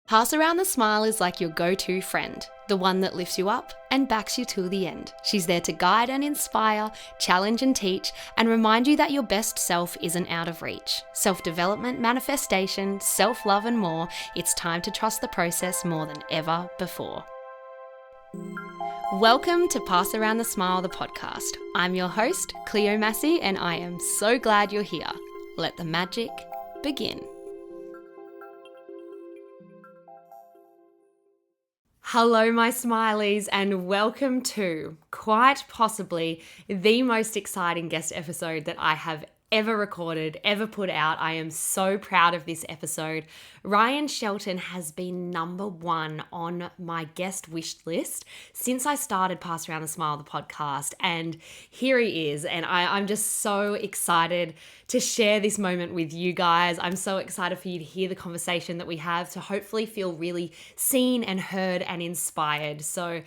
Pass Around the Smile is like your go-to friend, the one that lifts you up and backs you till the end. She's there to guide and inspire, challenge and teach, and remind you that your best self isn't out of reach. Self-development, manifestation, self-love and more, it's time to trust the process more than ever before. Welcome to Pass Around the Smile, the podcast. I'm your host, Cleo Massey, and I am so glad you're here. Let the magic begin. Hello, my Smilies, and welcome to quite possibly the most exciting guest episode that I have ever recorded, ever put out. I am so proud of this episode. Shelton has been number one on my guest wish list since I started Pass Around the Smile, the podcast, and here he is, and I'm just so excited to share this moment with you guys. I'm so excited for you to hear the conversation that we have, to hopefully feel really seen and heard and inspired. So,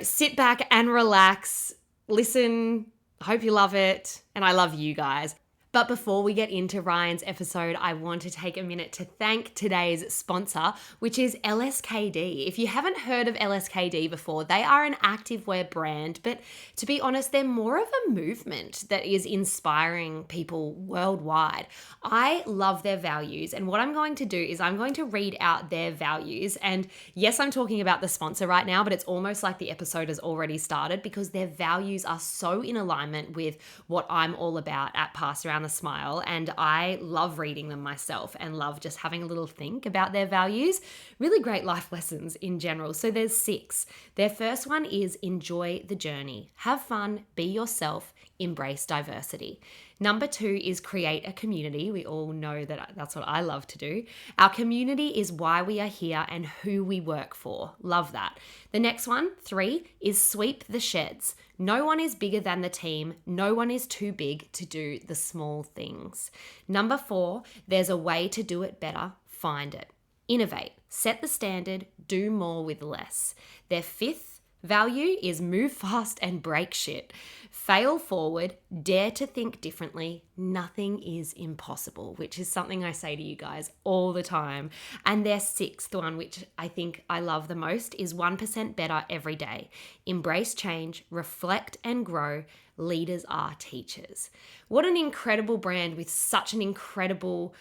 sit back and relax, listen. Hope you love it, and I love you guys. But before we get into Ryan's episode, I want to take a minute to thank today's sponsor, which is LSKD. If you haven't heard of LSKD before, they are an activewear brand, but to be honest, they're more of a movement that is inspiring people worldwide. I love their values, and what I'm going to do is I'm going to read out their values. And yes, I'm talking about the sponsor right now, but it's almost like the episode has already started because their values are so in alignment with what I'm all about at Pass Around the Smile, and I love reading them myself and love just having a little think about their values. Really great life lessons in general. So there's 6. Their first one is enjoy the journey, have fun, be yourself, embrace diversity. Number 2 is create a community. We all know that that's what I love to do. Our community is why we are here and who we work for. Love that. The next one, 3, is sweep the sheds. No one is bigger than the team. No one is too big to do the small things. Number 4, there's a way to do it better. Find it. Innovate. Set the standard. Do more with less. Their 5th value is move fast and break shit. Fail forward, dare to think differently. Nothing is impossible, which is something I say to you guys all the time. And their 6th one, which I think I love the most, is 1% better every day. Embrace change, reflect and grow. Leaders are teachers. What an incredible brand with such an incredible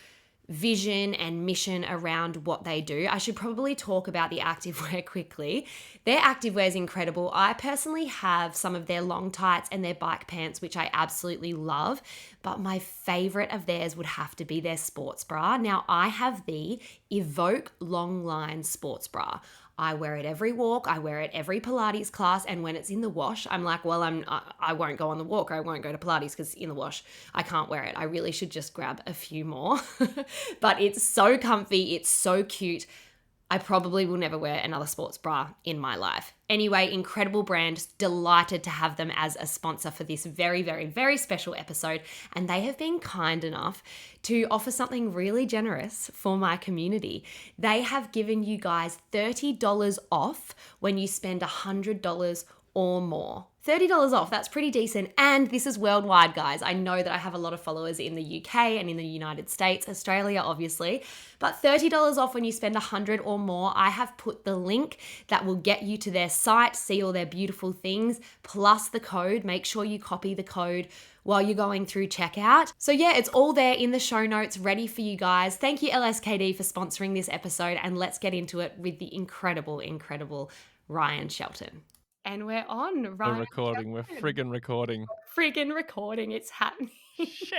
vision and mission around what they do. I should probably talk about the activewear quickly. Their activewear is incredible. I personally have some of their long tights and their bike pants, which I absolutely love, but my favorite of theirs would have to be their sports bra. Now, I have the Evoke Long Line sports bra. I wear it every walk. I wear it every Pilates class. And when it's in the wash, I'm like, well, I won't go on the walk, or I won't go to Pilates because in the wash, I can't wear it. I really should just grab a few more. But it's so comfy. It's so cute. I probably will never wear another sports bra in my life. Anyway, incredible brand. Delighted to have them as a sponsor for this very, very, very special episode. And they have been kind enough to offer something really generous for my community. They have given you guys $30 off when you spend $100 or more. $30 off, that's pretty decent. And this is worldwide, guys. I know that I have a lot of followers in the UK and in the United States, Australia, obviously, but $30 off when you spend 100 or more. I have put the link that will get you to their site, see all their beautiful things, plus the code. Make sure you copy the code while you're going through checkout. So yeah, it's all there in the show notes, ready for you guys. Thank you, LSKD, for sponsoring this episode, and let's get into it with the incredible, incredible Ryan Shelton. And we're on, Ryan. We're recording. We're friggin' recording. Friggin' recording. It's happening. Shit!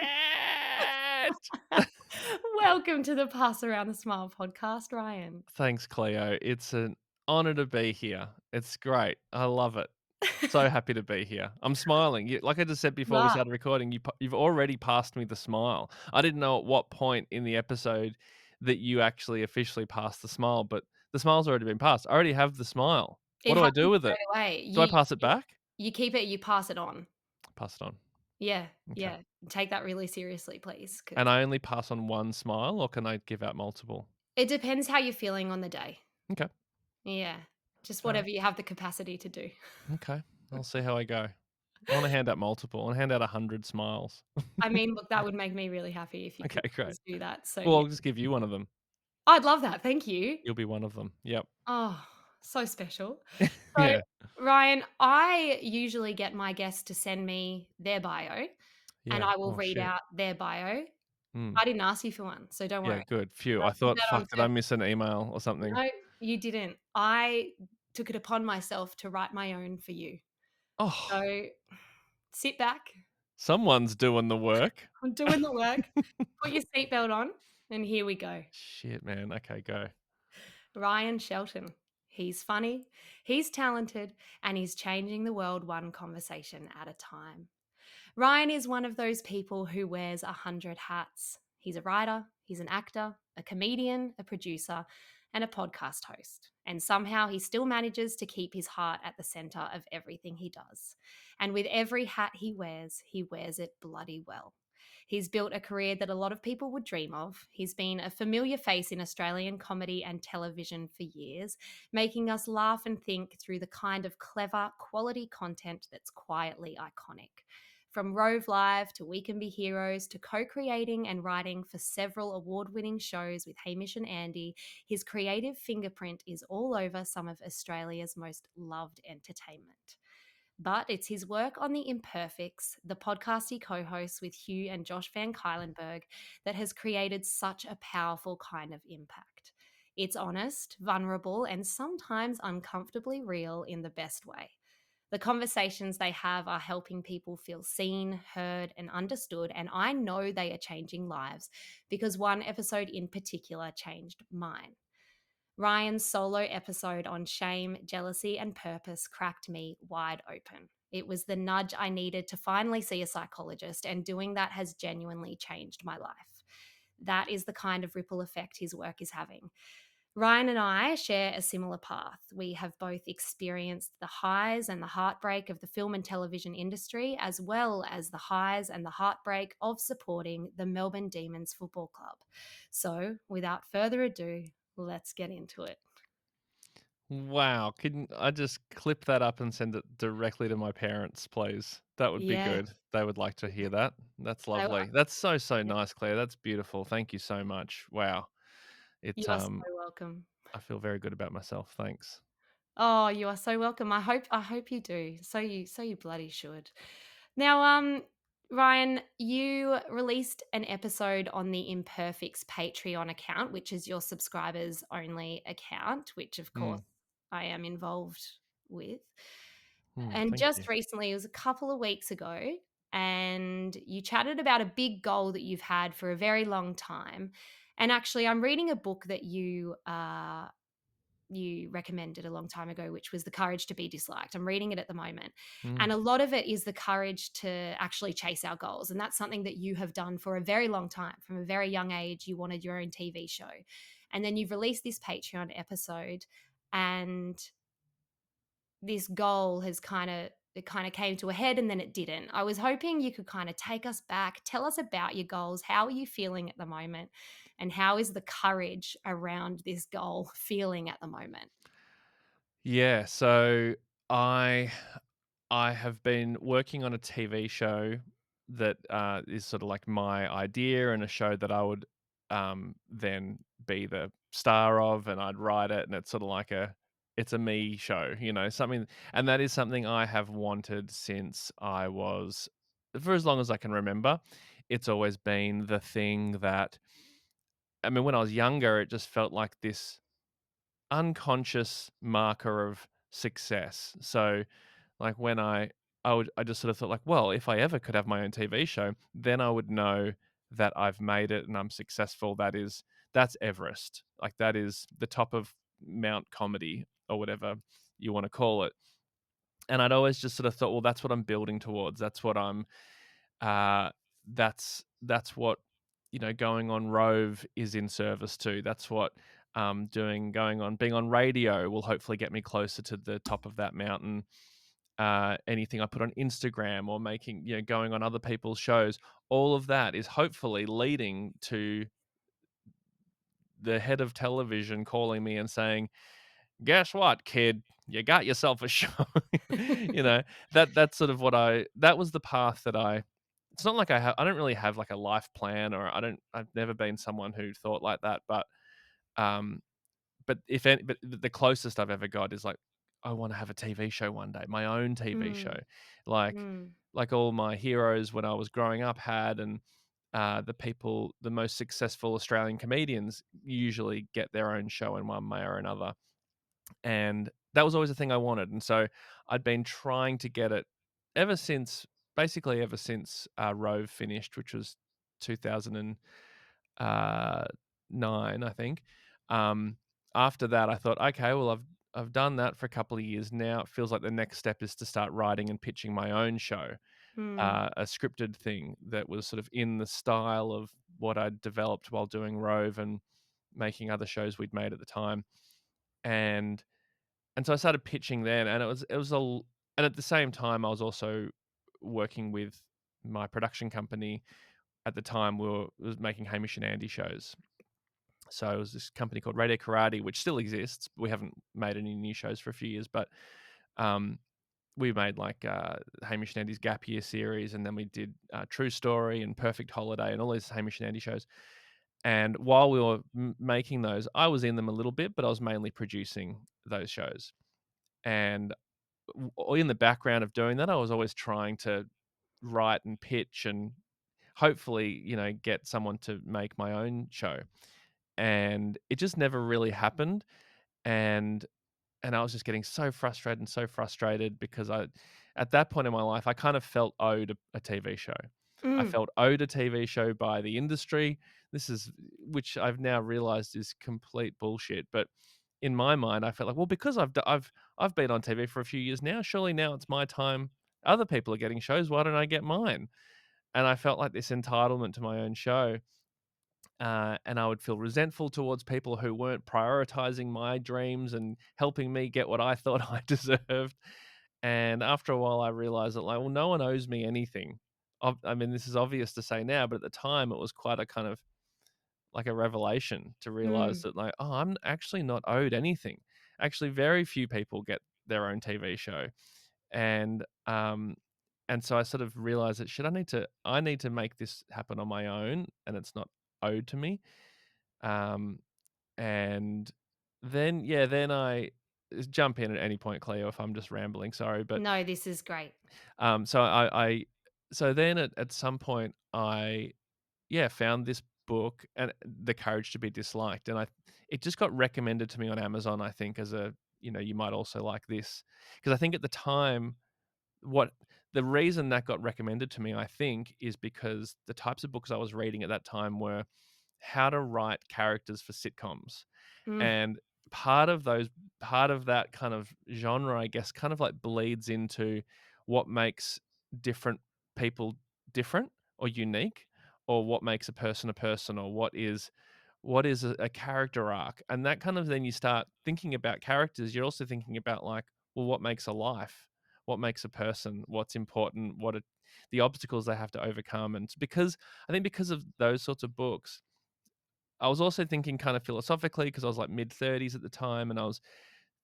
Welcome to the Pass Around the Smile podcast, Ryan. Thanks, Cleo. It's an honor to be here. It's great. I love it. So happy to be here. I'm smiling. Like I just said before we started recording, you've already passed me the smile. I didn't know at what point in the episode that you actually officially passed the smile, but the smile's already been passed. I already have the smile. What do I do with it? Do I pass it back? You keep it, you pass it on. Pass it on. Yeah, okay. Yeah. Take that really seriously, please. And I only pass on one smile, or can I give out multiple? It depends how you're feeling on the day. Okay. Yeah. Just whatever you have the capacity to do. Okay. I'll see how I go. I want to hand out multiple. I want to hand out 100 smiles. I mean, look, that would make me really happy if you could just do that. So well, I'll just give you one of them. I'd love that, thank you. You'll be one of them. Yep. Oh, so special. So, Yeah. Ryan, I usually get my guests to send me their bio, and Yeah. I will Oh, read shit. out their bio. Mm. I didn't ask you for one, so don't Yeah, worry. good. Phew. I I'll do thought, that on "Fuck, did I purpose. miss an email or something?" No, you didn't. I took it upon myself to write my own for you. Oh, So, sit back, someone's doing the work. I'm doing the work, put your seatbelt on, and here we go. Shit, man. Okay, go. Ryan Shelton. He's funny, he's talented, and he's changing the world one conversation at a time. Ryan is one of those people who wears 100 hats. He's a writer, he's an actor, a comedian, a producer, and a podcast host. And somehow he still manages to keep his heart at the center of everything he does. And with every hat he wears it bloody well. He's built a career that a lot of people would dream of. He's been a familiar face in Australian comedy and television for years, making us laugh and think through the kind of clever, quality content that's quietly iconic. From Rove Live to We Can Be Heroes to co creating and writing for several award winning shows with Hamish and Andy, his creative fingerprint is all over some of Australia's most loved entertainment. But it's his work on The Imperfects, the podcast he co hosts with Hugh and Josh Van Kylenberg, that has created such a powerful kind of impact. It's honest, vulnerable, and sometimes uncomfortably real in the best way. The conversations they have are helping people feel seen, heard, and understood. And I know they are changing lives because one episode in particular changed mine. Ryan's solo episode on shame, jealousy, and purpose cracked me wide open. It was the nudge I needed to finally see a psychologist, and doing that has genuinely changed my life. That is the kind of ripple effect his work is having. Ryan and I share a similar path. We have both experienced the highs and the heartbreak of the film and television industry, as well as the highs and the heartbreak of supporting the Melbourne Demons Football Club. So, without further ado, let's get into it. Wow. Can I just clip that up and send it directly to my parents, please? That would be Yeah, good. They would like to hear that. That's I, lovely. That's so, so yeah, nice, Claire. That's beautiful. Thank you so much. Wow. you It are so welcome. I feel very good about myself. Thanks. Oh, you are so welcome. I hope you do. So you bloody should. Now, Ryan, you released an episode on the Imperfects Patreon account, which is your subscribers only account, which of course Mm, I am involved with. And thank just you. recently, it was a couple of weeks ago, and you chatted about a big goal that you've had for a very long time. And actually, I'm reading a book that you recommended a long time ago, which was The Courage to Be Disliked. I'm reading it at the moment. Mm. And a lot of it is the courage to actually chase our goals. And that's something that you have done for a very long time. From a very young age, you wanted your own TV show. And then you've released this Patreon episode, and this goal has kind of came to a head and then it didn't. I was hoping you could kind of take us back, tell us about your goals. How are you feeling at the moment? And how is the courage around this goal feeling at the moment? Yeah, so I I have been working on a TV show that is sort of like my idea, and a show that I would then be the star of, and I'd write it, and it's sort of like it's a me show, something, and that is something I have wanted since I was, for as long as I can remember. It's always been the thing that, I mean, when I was younger, it just felt like this unconscious marker of success. So, like, when I just sort of thought like, well, if I ever could have my own TV show, then I would know that I've made it and I'm successful. That's Everest. Like, that is the top of Mount Comedy, or whatever you want to call it. And I'd always just sort of thought, well, that's what I'm building towards. That's what I'm uh that's what, going on Rove is in service to. That's what doing going on being on radio will hopefully get me closer to the top of that mountain. Anything I put on Instagram, or making, going on other people's shows, all of that is hopefully leading to the head of television calling me and saying, "Guess what, kid? You got yourself a show." you know, that's sort of that was the path that it's not like I don't really have like a life plan, or I've never been someone who thought like that, but Um, but the closest I've ever got is like, I wanna have a TV show one day, my own TV show, Mm, like mm, all my heroes when I was growing up had, and the most successful Australian comedians usually get their own show in one way or another, and that was always the thing I wanted, and so I'd been trying to get it ever since ever since, Rove finished, which was 2009, I think. Um, After that, I thought, "Okay, well, I've done that for a couple of years now. It feels like the next step is to start writing and pitching my own show." mm, A scripted thing that was sort of in the style of what I'd developed while doing Rove and making other shows we'd made at the time. And so I started pitching then, and and at the same time, I was also working with my production company. At the time, was making Hamish and Andy shows. So it was this company called Radio Karate, which still exists. We haven't made any new shows for a few years, but um, we made like Hamish and Andy's Gap Year series, and then we did True Story and Perfect Holiday and all these Hamish and Andy shows. And while we were making those, I was in them a little bit, but I was mainly producing those shows. And in the background of doing that, I was always trying to write and pitch and hopefully, get someone to make my own show. And it just never really happened. And I was just getting so frustrated because at that point in my life, I kind of felt owed a TV show. I mm, felt owed a TV show by the industry. This is which I've now realized is complete bullshit. But in my mind, I felt like, well, because I've been on TV for a few years now, surely now it's my time. Other people are getting shows. Why don't I get mine? And I felt like this entitlement to my own show. And I would feel resentful towards people who weren't prioritizing my dreams and helping me get what I thought I deserved. And after a while, I realized that, like, well, no one owes me anything. I mean, this is obvious to say now, but at the time, it was quite a kind of like a revelation to realize mm. that, like, oh, I'm actually not owed anything. Actually, very few people get their own TV show, and so I sort of realized that shit. I need to make this happen on my own, and it's not owed to me. Um, and then yeah, then I jump in at any point, Cleo, if I'm just rambling. Sorry, but No, this is great. so so then at some point I found this book and The Courage to Be Disliked, and I it just got recommended to me on Amazon. I think as a you might also like this because I think at the time what the reason that got recommended to me, I think, is because the types of books I was reading at that time were how to write characters for sitcoms. Mm, And part of that kind of genre, I guess, kind of like bleeds into what makes different people different or unique, or what makes a person, or what is a character arc. And that kind of then you start thinking about characters, you're also thinking about like, well, what makes a life? What makes a person? What's important? The obstacles they have to overcome? And because I think because of those sorts of books, I was also thinking kind of philosophically because I was like mid-30s at the time, and I was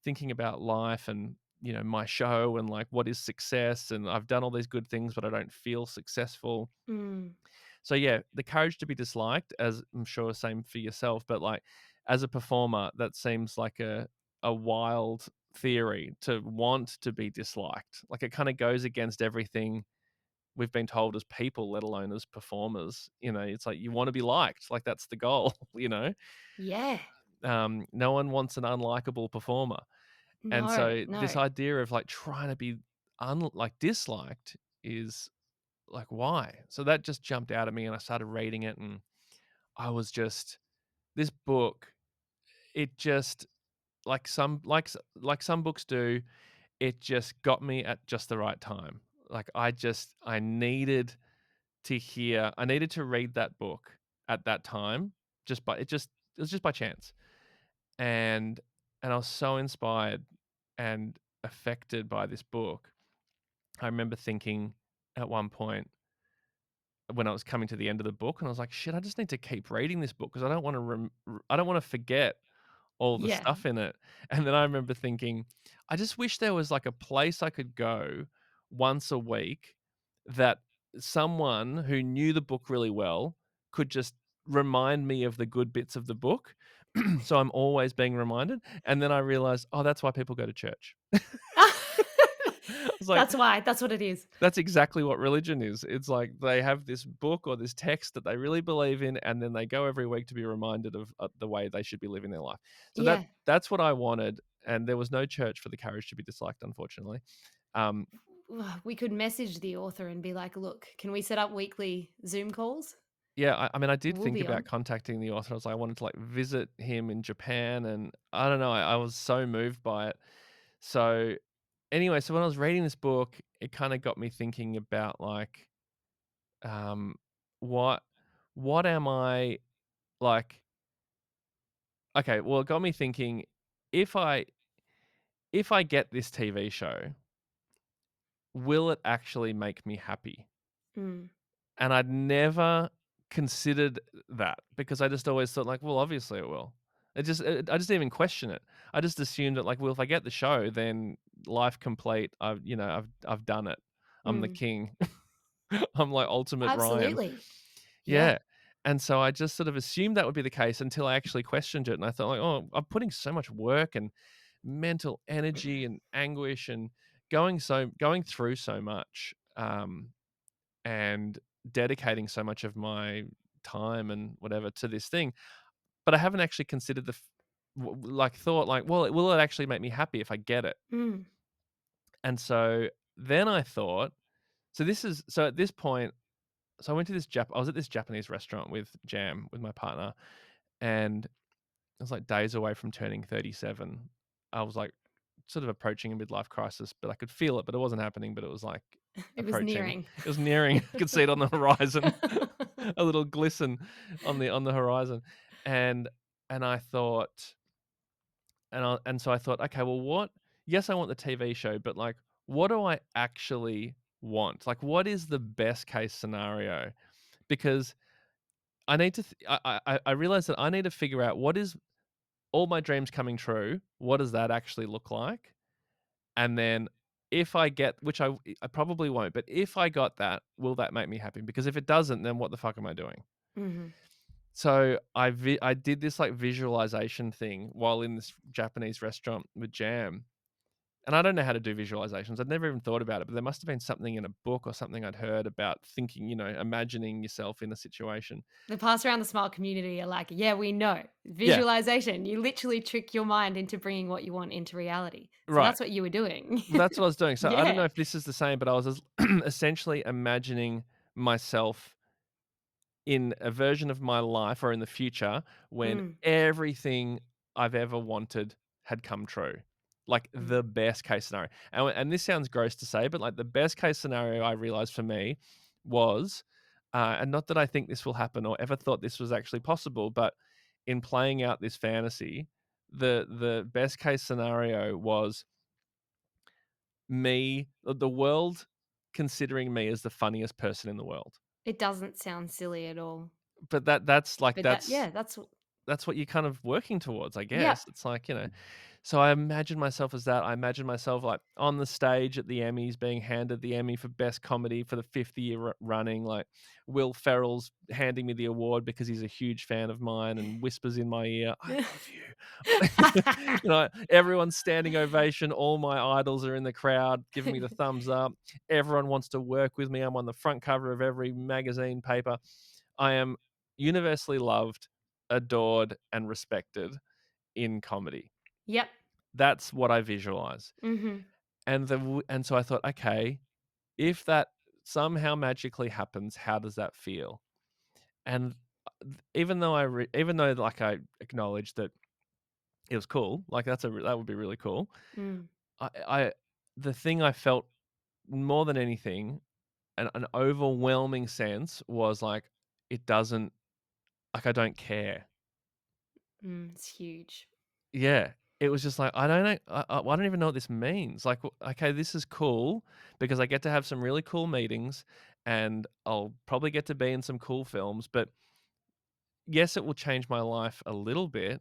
thinking about life and, my show and like what is success, and I've done all these good things, but I don't feel successful. mm. So yeah, the courage to be disliked, as I'm sure same for yourself, but like as a performer, that seems like a wild theory to want to be disliked. Like it kind of goes against everything we've been told as people, let alone as performers. It's like you want to be liked, like that's the goal, Yeah. No one wants an unlikable performer. And No, so this no. idea of like trying to be disliked is like why? So that just jumped out at me and I started reading it, and I was just this book, it just like some books do, it just got me at just the right time. Like I needed I needed to read that book at that time, it was just by chance. And I was so inspired and affected by this book. I remember thinking at one point when I was coming to the end of the book, and I was like, "Shit, I just need to keep reading this book because I don't wanna forget all the Yeah. stuff in it." And then I remember thinking, "I just wish there was, like, a place I could go once a week that someone who knew the book really well could just remind me of the good bits of the book." So I'm always being reminded, and then I realized, "Oh, that's why people go to church." I was like, That's why. That's what it is. that's exactly what religion is. It's like they have this book or this text that they really believe in, and then they go every week to be reminded of, the way they should be living their life. So Yeah. that's what I wanted, and there was no church for the courage to be disliked, unfortunately. Um, We could message the author and be like, "Look, can we set up weekly Zoom calls? yeah, I mean, I did We'll think be about on." contacting the author. I was like, I wanted to, like, visit him in Japan, and I don't know, I was so moved by it. So, anyway, so when I was reading this book, it kinda got me thinking about, like, um, what what am I like okay, well, it got me thinking, if I if I get this TV show, will it actually make me happy? Mm, And I'd never considered that because I just always thought like, well, obviously it will. I just didn't even question it. I just assumed that like, well, if I get the show, then life complete. I've done it. I'm the mm. king. I'm like ultimate Ryan. Absolutely. Yeah. Yeah. And so I just sort of assumed that would be the case until I actually questioned it. And I thought like, oh, I'm putting so much work and mental energy and anguish and going through so much. And dedicating so much of my time and whatever to this thing, but I haven't actually considered like thought like, well, will it actually make me happy if I get it? Mm. And so then I thought, so at this point, so I was at this Japanese restaurant with Jam with my partner, and I was like days away from turning 37. I was like sort of approaching a midlife crisis, but I could feel it, but it wasn't happening, but it was like It was approaching. nearing. It was nearing. I could see it on the horizon, a little glisten on the horizon. And I thought, and so I thought, okay, well, yes, I want the TV show, but like, what do I actually want? Like, what is the best case scenario? Because I need to, I realize that I need to figure out what is all my dreams coming true. What does that actually look like? And then if I get, which I probably won't, but if I got that, will that make me happy? Because if it doesn't, then what the fuck am I doing? Mhm. So I did this like visualization thing while in this Japanese restaurant with Jam. And I don't know how to do visualizations. I'd never even thought about it, but there must have been something in a book or something I'd heard about thinking, imagining yourself in a situation. The pass around the smile community are like, "Yeah, we know. Yeah, Visualization. You literally trick your mind into bringing what you want into reality." So right. that's what you were doing. That's what I was doing. So I don't know Yeah. if this is the same, but I was essentially imagining myself in a version of my life or in the future when Mm, everything I've ever wanted had come true. Like mm. the best case scenario. And this sounds gross to say, but like the best case scenario I realized for me was, and not that I think this will happen or ever thought this was actually possible, but in playing out this fantasy, the best case scenario was the world considering me as the funniest person in the world. It doesn't sound silly at all. But that's like But that yeah, that's that's what you're kind of working towards, I yeah. guess. It's like, so I imagine myself as that. I imagine myself like on the stage at the Emmys being handed the Emmy for best comedy for the 5th year running. Like Will Ferrell's handing me the award because he's a huge fan of mine and whispers in my ear, I love you. Everyone's standing ovation. All my idols are in the crowd giving me the thumbs up. Everyone wants to work with me. I'm on the front cover of every magazine paper. I am universally loved, adored, and respected in comedy. Yep. That's what I visualize. Mhm. And so I thought, okay, if that somehow magically happens, how does that feel? And even though like I acknowledged that it was cool, like that would be really cool. Mm. I the thing I felt more than anything, an overwhelming sense was like it doesn't like I don't care. Mm, it's huge. Yeah, it was just like, I don't know, I don't even know what this means. Like, okay, this is cool because I get to have some really cool meetings, and I'll probably get to be in some cool films. But yes, it will change my life a little bit,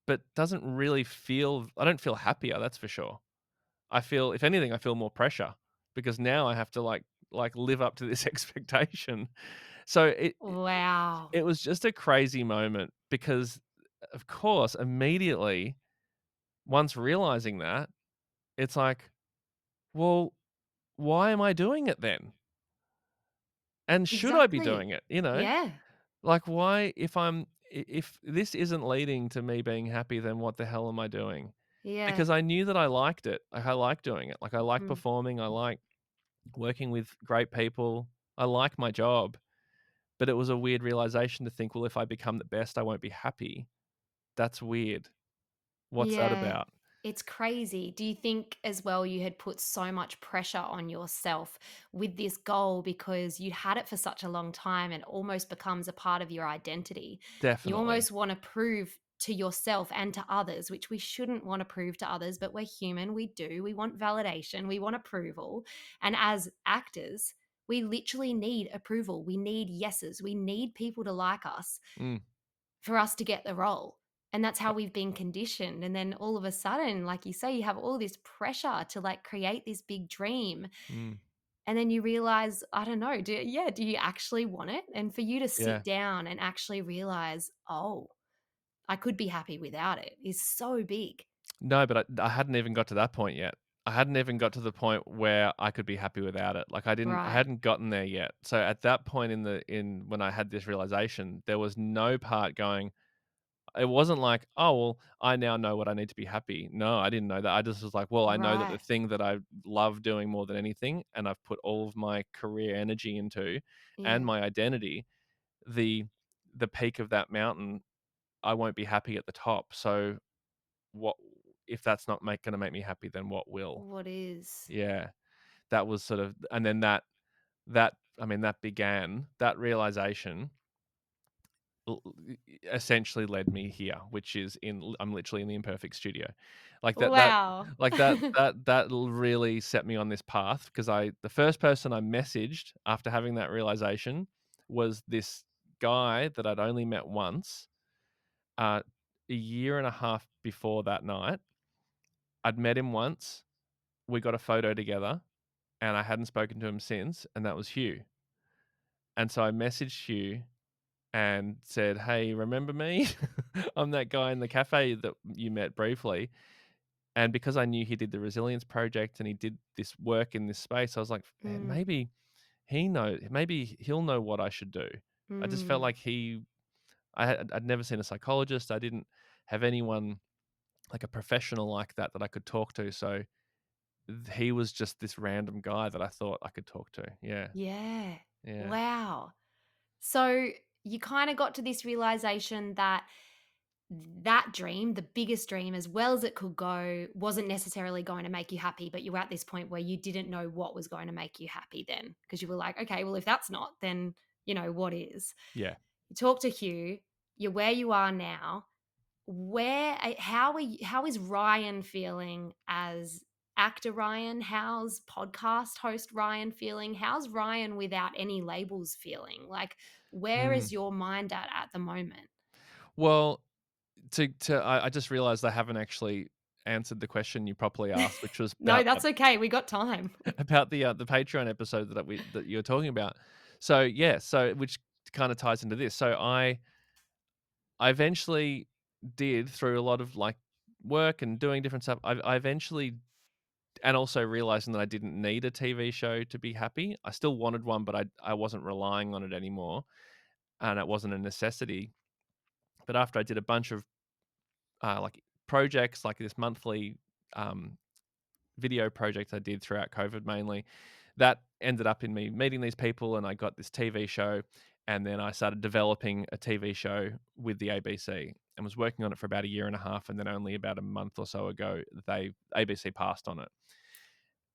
but doesn't really feel. I don't feel happier. That's for sure. I feel, if anything, I feel more pressure because now I have to like live up to this expectation. So Wow. it was just a crazy moment because of course, immediately, once realizing that, it's like, "Well, why am I doing it then? And should I be doing Exactly. it?" You know? Yeah. Like, why if this isn't leading to me being happy, then what the hell am I doing? Yeah. Because I knew that I liked it. Like, I like doing it. Like, I like Mm. performing, I like working with great people. I like my job, but it was a weird realization to think, "Well, if I become the best, I won't be happy." That's weird. What's that Yeah, about? it's crazy. Do you think as well you had put so much pressure on yourself with this goal because you had it for such a long time and almost becomes a part of your identity? You Definitely. almost want to prove to yourself and to others, which we shouldn't want to prove to others, but we're human. We do. We want validation, we want approval. And as actors, we literally need approval. We need yeses. We need people to like us Mm, for us to get the role. And that's how we've been conditioned. And then all of a sudden, like you say, you have all this pressure to like create this big dream. mm, And then you realize, I don't know, do you actually want it? And for you to yeah. sit down and actually realize, oh, I could be happy without it is so big. No, but I hadn't even got to that point yet. I hadn't even got to the point where I could be happy without it. Like, I Right. hadn't gotten there yet. So at that point in when I had this realization, there was no part going, it wasn't like, "Oh, well, I now know what I need to be happy." No, I didn't know that. I just was like, "Well, I know that the Right. thing that I love doing more than anything, and I've put all of my career energy into, and Yeah. my identity, the the peak of that mountain, I won't be happy at the top. So what if that's not gonna make me happy, then what will?" What is? Yeah, that was sort of, and then that I mean, that began that realization essentially led me here, which is I'm literally in the Imperfect studio. Like Wow. really set me on this path, because the first person I messaged after having that realization was this guy that I'd only met once, uh, a year and a half before that night. I'd met him once, we got a photo together, and I hadn't spoken to him since, and that was Hugh. And so I messaged Hugh and said, "Hey, remember me? I'm that guy in the cafe that you met briefly." And because I knew he did the resilience project and he did this work in this space, I was like, "Man, Mm, maybe he'll know what I should do." I just felt mm. like I'd never seen a psychologist. I didn't have anyone like a professional like that I could talk to. So he was just this random guy that I thought I could talk to. Yeah. Yeah. Yeah. Wow. So you kind of got to this realization that that dream, the biggest dream, as well as it could go, wasn't necessarily going to make you happy, but you were at this point where you didn't know what was going to make you happy then. Because you were like, okay, well, if that's not, then, what is? Yeah. You talk to Hugh, you're where you are now. How is Ryan feeling as actor Ryan? How's podcast host Ryan feeling? How's Ryan without any labels feeling? Like, where Mm. is your mind at the moment? Well, I just realized I haven't actually answered the question you properly asked, which was No, about that's okay. We got time. about the Patreon episode that you were talking about. So, yeah, so which kinda ties into this. So I eventually did, through a lot of, like, work and doing different stuff, I eventually, and also realizing that I didn't need a TV show to be happy. I still wanted one, but I wasn't relying on it anymore, and it wasn't a necessity. But after I did a bunch of, like, projects, like this monthly, um video project I did throughout COVID mainly, that ended up in me meeting these people, and I got this TV show, and then I started developing a TV show with the ABC and was working on it for about a year and a half, and then only about a month or so ago, they ABC passed on it.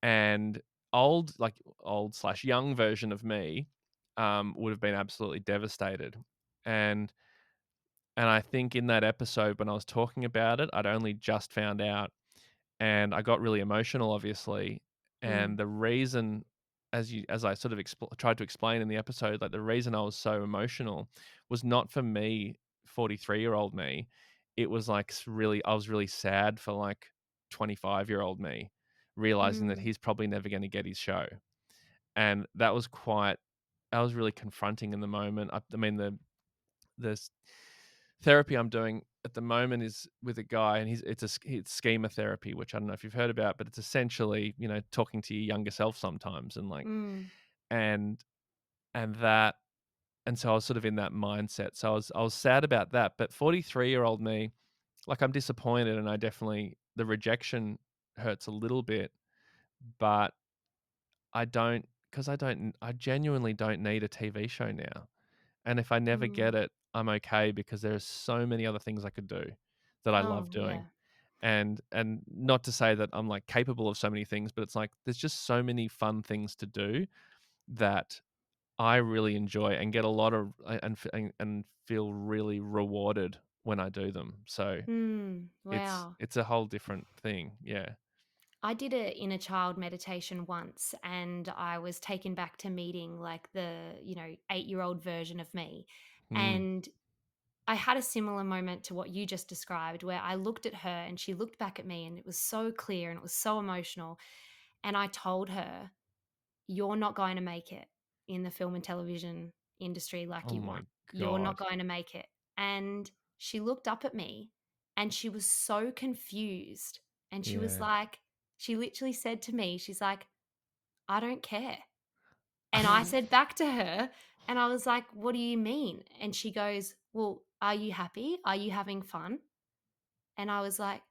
And old slash young version of me, would have been absolutely devastated. And I think in that episode when I was talking about it, I'd only just found out, and I got really emotional, obviously. And Mm, the reason, as I sort of tried to explain in the episode, like the reason I was so emotional was not for me, 43-year-old me. It was like I was really sad for like 25-year-old me, realizing that mm, he's probably never going to get his show. And that was really confronting in the moment. I mean, the therapy I'm doing at the moment is with a guy, and it's schema therapy, which I don't know if you've heard about, but it's essentially, talking to your younger self sometimes, and like, Mm, and and that and so I was sort of in that mindset. So I was sad about that, but 43-year-old me, like, I'm disappointed, and I definitely the rejection hurts a little bit, but I genuinely don't need a TV show now. And if I never mm. get it, I'm okay because there are so many other things I could do that I love Oh, doing. yeah. And not to say that I'm, like, capable of so many things, but it's like there's just so many fun things to do that I really enjoy and get a lot of and feel really rewarded when I do them. So it's Wow. it's a whole different thing. Yeah. I did a inner child meditation once, and I was taken back to meeting like the, 8-year-old version of me. Mm. And I had a similar moment to what you just described where I looked at her and she looked back at me, and it was so clear and it was so emotional. And I told her, "You're not going to make it in the film and television industry like Oh you my want. You're not god. going to make it." And she looked up at me and she was so confused. And she was Yeah. like, she literally said to me, she's like, "I don't care." And I said back to her, and I was like, "What do you mean?" And she goes, "Well, are you happy? Are you having fun?" And I was like,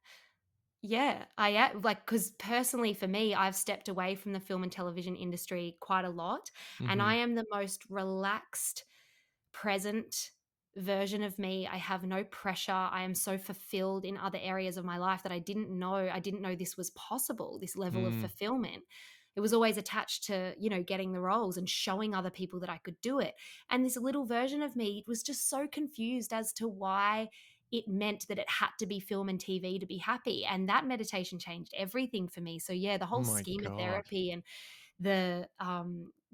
"Yeah, I am." Like, because personally for me, I've stepped away from the film and television industry quite a lot, and I Mhm. am the most relaxed, present version of me. I have no pressure. I am so fulfilled in other areas of my life that I didn't know this was possible, this level of Mm. fulfillment. It was always attached to, getting the roles and showing other people that I could do it. And this little version of me was just so confused as to why it meant that it had to be film and TV to be happy. And that meditation changed everything for me. So yeah, the Oh whole my schema god. therapy and the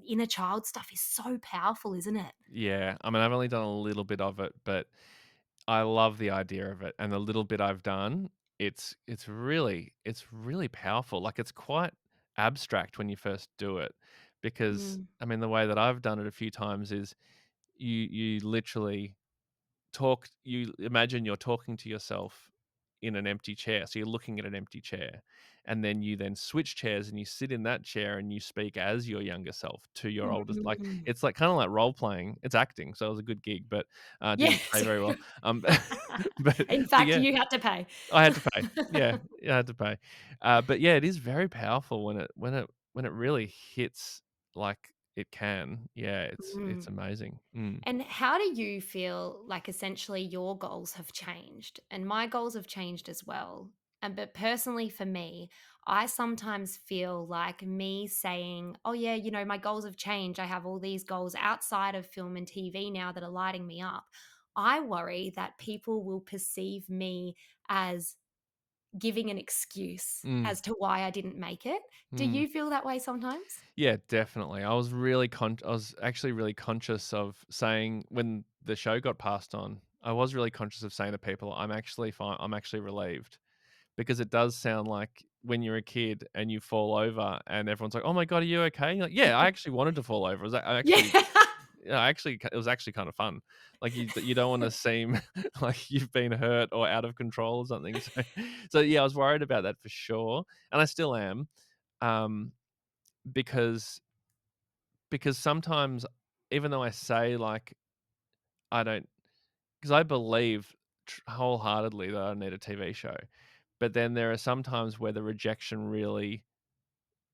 inner child stuff is so powerful, isn't it? Yeah. I mean, I've only done a little bit of it, but I love the idea of it, and the little bit I've done, it's really powerful. Like, it's quite abstract when you first do it because, Mm. I mean, the way that I've done it a few times is you literally you imagine you're talking to yourself in an empty chair. So you're looking at an empty chair, and then you then switch chairs and you sit in that chair and you speak as your younger self to your oldest. Like, Mm. it's like kind of like role playing. It's acting, so it was a good gig, but didn't Yes. pay very well. But In but fact, yeah, you had to pay. I had to pay. Yeah, yeah, I had to pay. But yeah, it is very powerful when it really hits like it can. Yeah, it's Mm. amazing. Mm. And how do you feel like essentially your goals have changed? And my goals have changed as well. And but personally for me, I sometimes feel like me saying, "Oh yeah, my goals have changed. I have all these goals outside of film and TV now that are lighting me up." I worry that people will perceive me as giving an excuse Mm. as to why I didn't make it. Do Mm. you feel that way sometimes? Yeah, definitely. I was actually really conscious of saying when the show got passed on, I was really conscious of saying to people, "I'm actually fine. I'm actually relieved." Because it does sound like when you're a kid and you fall over and everyone's like, "Oh my god, are you okay?" You're like, "Yeah, I actually wanted to fall over. I Yeah. actually yeah, it was actually kind of fun." Like, you don't wanna seem like you've been hurt or out of control or something. So yeah, I was worried about that for sure, and I still am, um, because sometimes even though I say, like, I don't, because I believe wholeheartedly that I need a TV show, but then there are some times where the rejection really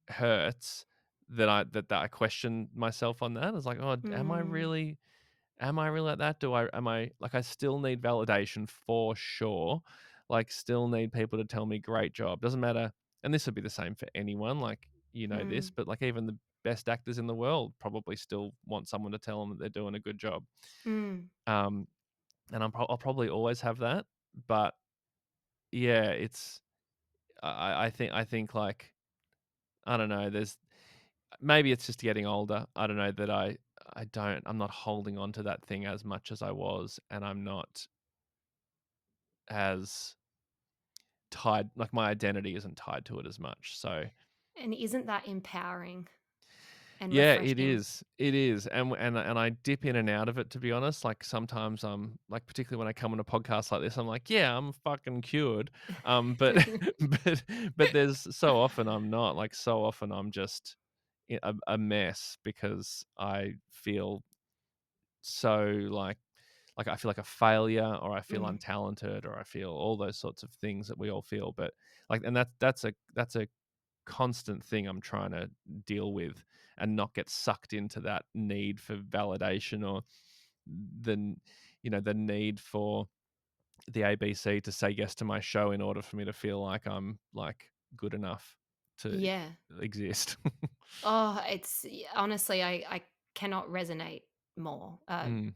hurts that I question myself on that. It's like, "Oh, Mm, am I really like that? Do I am I like, I still need validation for sure, like, still need people to tell me, 'Great job.'" Doesn't matter, and this would be the same for anyone, like, this, mm, but, like, even the best actors in the world probably still want someone to tell them that they're doing a good job. mm. Um, and I'll probably always have that, but yeah, I think, like, I don't know, maybe it's just getting older. I don't know that I'm not holding on to that thing as much as I was, and I'm not as tied, like, my identity isn't tied to it as much. So And isn't that empowering? and Yeah, it refreshing. is. It is, and I dip in and out of it, to be honest. Like, sometimes I'm like, particularly when I come on a podcast like this, I'm like, "Yeah, I'm fucking cured." But but but there's so often I'm not. Like, so often I'm just a mess because I feel so like I feel like a failure, or I feel Mm, untalented, or I feel all those sorts of things that we all feel. But like, and that's a constant thing I'm trying to deal with, and not get sucked into that need for validation, or the the need for the ABC to say yes to my show in order for me to feel like I'm like good enough to yeah. exist. Oh, honestly, I cannot resonate more. Mm,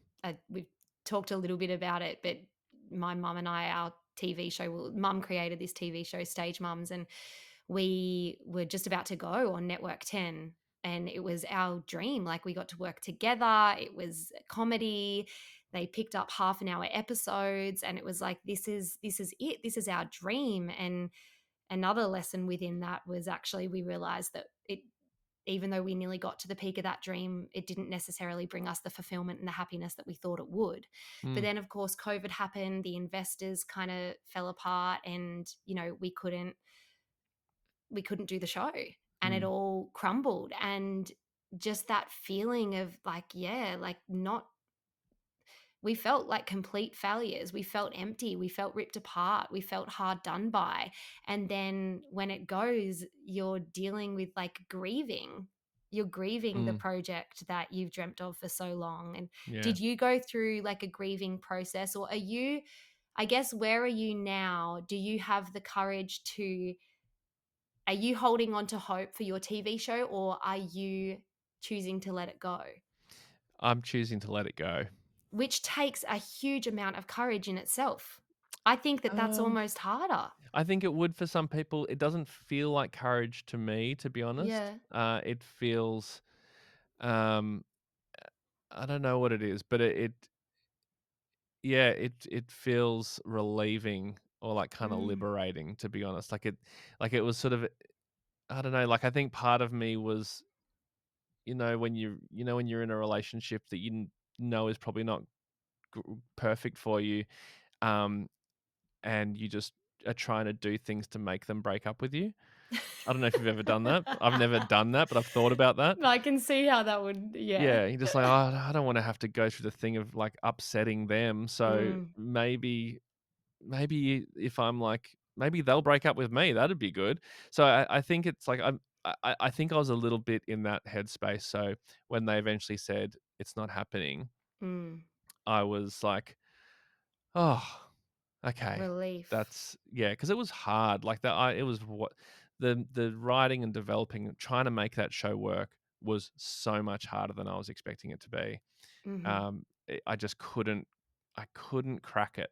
We've talked a little bit about it, but my mum and I, our TV show, well, mum created this TV show, Stage Mums, and we were just about to go on Network 10. And it was our dream. Like, we got to work together. It was a comedy. They picked up half an hour episodes, and it was like, this is it. This is our dream. And another lesson within that was actually we realized that it even though we nearly got to the peak of that dream, it didn't necessarily bring us the fulfillment and the happiness that we thought it would. But mm, then, of course, COVID happened, the investors kind of fell apart, and we couldn't do the show, and it mm, all crumbled. And just that feeling of like, yeah, like not we felt like complete failures. We felt empty. We felt ripped apart. We felt hard done by. And then when it goes, you're dealing with like grieving. You're grieving the mm, project that you've dreamt of for so long. And yeah. did you go through like a grieving process, or I guess, where are you now? Do you have the courage are you holding on to hope for your TV show, or are you choosing to let it go? I'm choosing to let it go. Which takes a huge amount of courage in itself. I think that that's Um, almost harder. I think it would for some people. It doesn't feel like courage to me, to be honest. Yeah. It feels, um, I don't know what it is, but yeah, it feels relieving, or like kind of Mm. liberating, to be honest. Like it was sort of, I don't know. Like, I think part of me was, when you're in a relationship that know is probably not perfect for you, um, and you just are trying to do things to make them break up with you. I don't know if you've ever done that. I've never done that, but I've thought about that. I can see how that would, yeah. Yeah, you're just like, "Oh, I don't wanna have to go through the thing of, like, upsetting them, so Mm. maybe if I'm like, maybe they'll break up with me, that'd be good." So I think it's like, I think I was a little bit in that headspace, so when they eventually said, "It's not happening," Mm. I was like, "Oh." Okay. Relief. That's yeah, because it was hard, like, that I it was what the writing and developing, trying to make that show work was so much harder than I was expecting it to be. Mhm. I just couldn't crack it,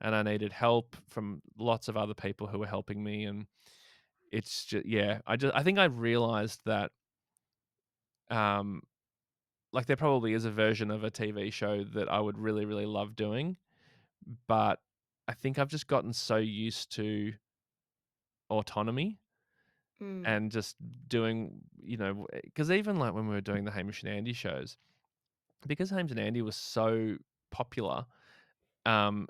and I needed help from lots of other people who were helping me, and it's just yeah, I think I realized that, um, like, there probably is a version of a TV show that I would really, really love doing, but I think I've just gotten so used to autonomy, Mm. and just doing, because even like when we were doing the Hamish and Andy shows, because Hamish and Andy was so popular, um,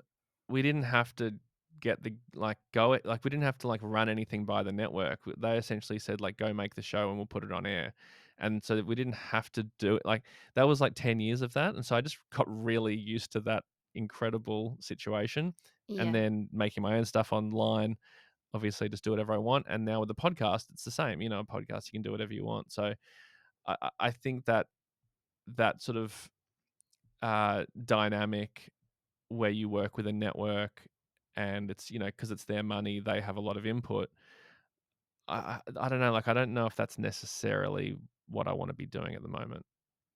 we didn't have to get the like go it like we didn't have to like run anything by the network. They essentially said like, go make the show and we'll put it on air. And so that we didn't have to do it. Like, that was like 10 years of that. And so I just got really used to that incredible situation, and Yeah. then making my own stuff online, obviously just do whatever I want. And now with the podcast, it's the same. A podcast, you can do whatever you want. So I think that that sort of dynamic where you work with a network, and it's, because it's their money, they have a lot of input. I don't know. Like, I don't know if that's necessarily what I want to be doing at the moment.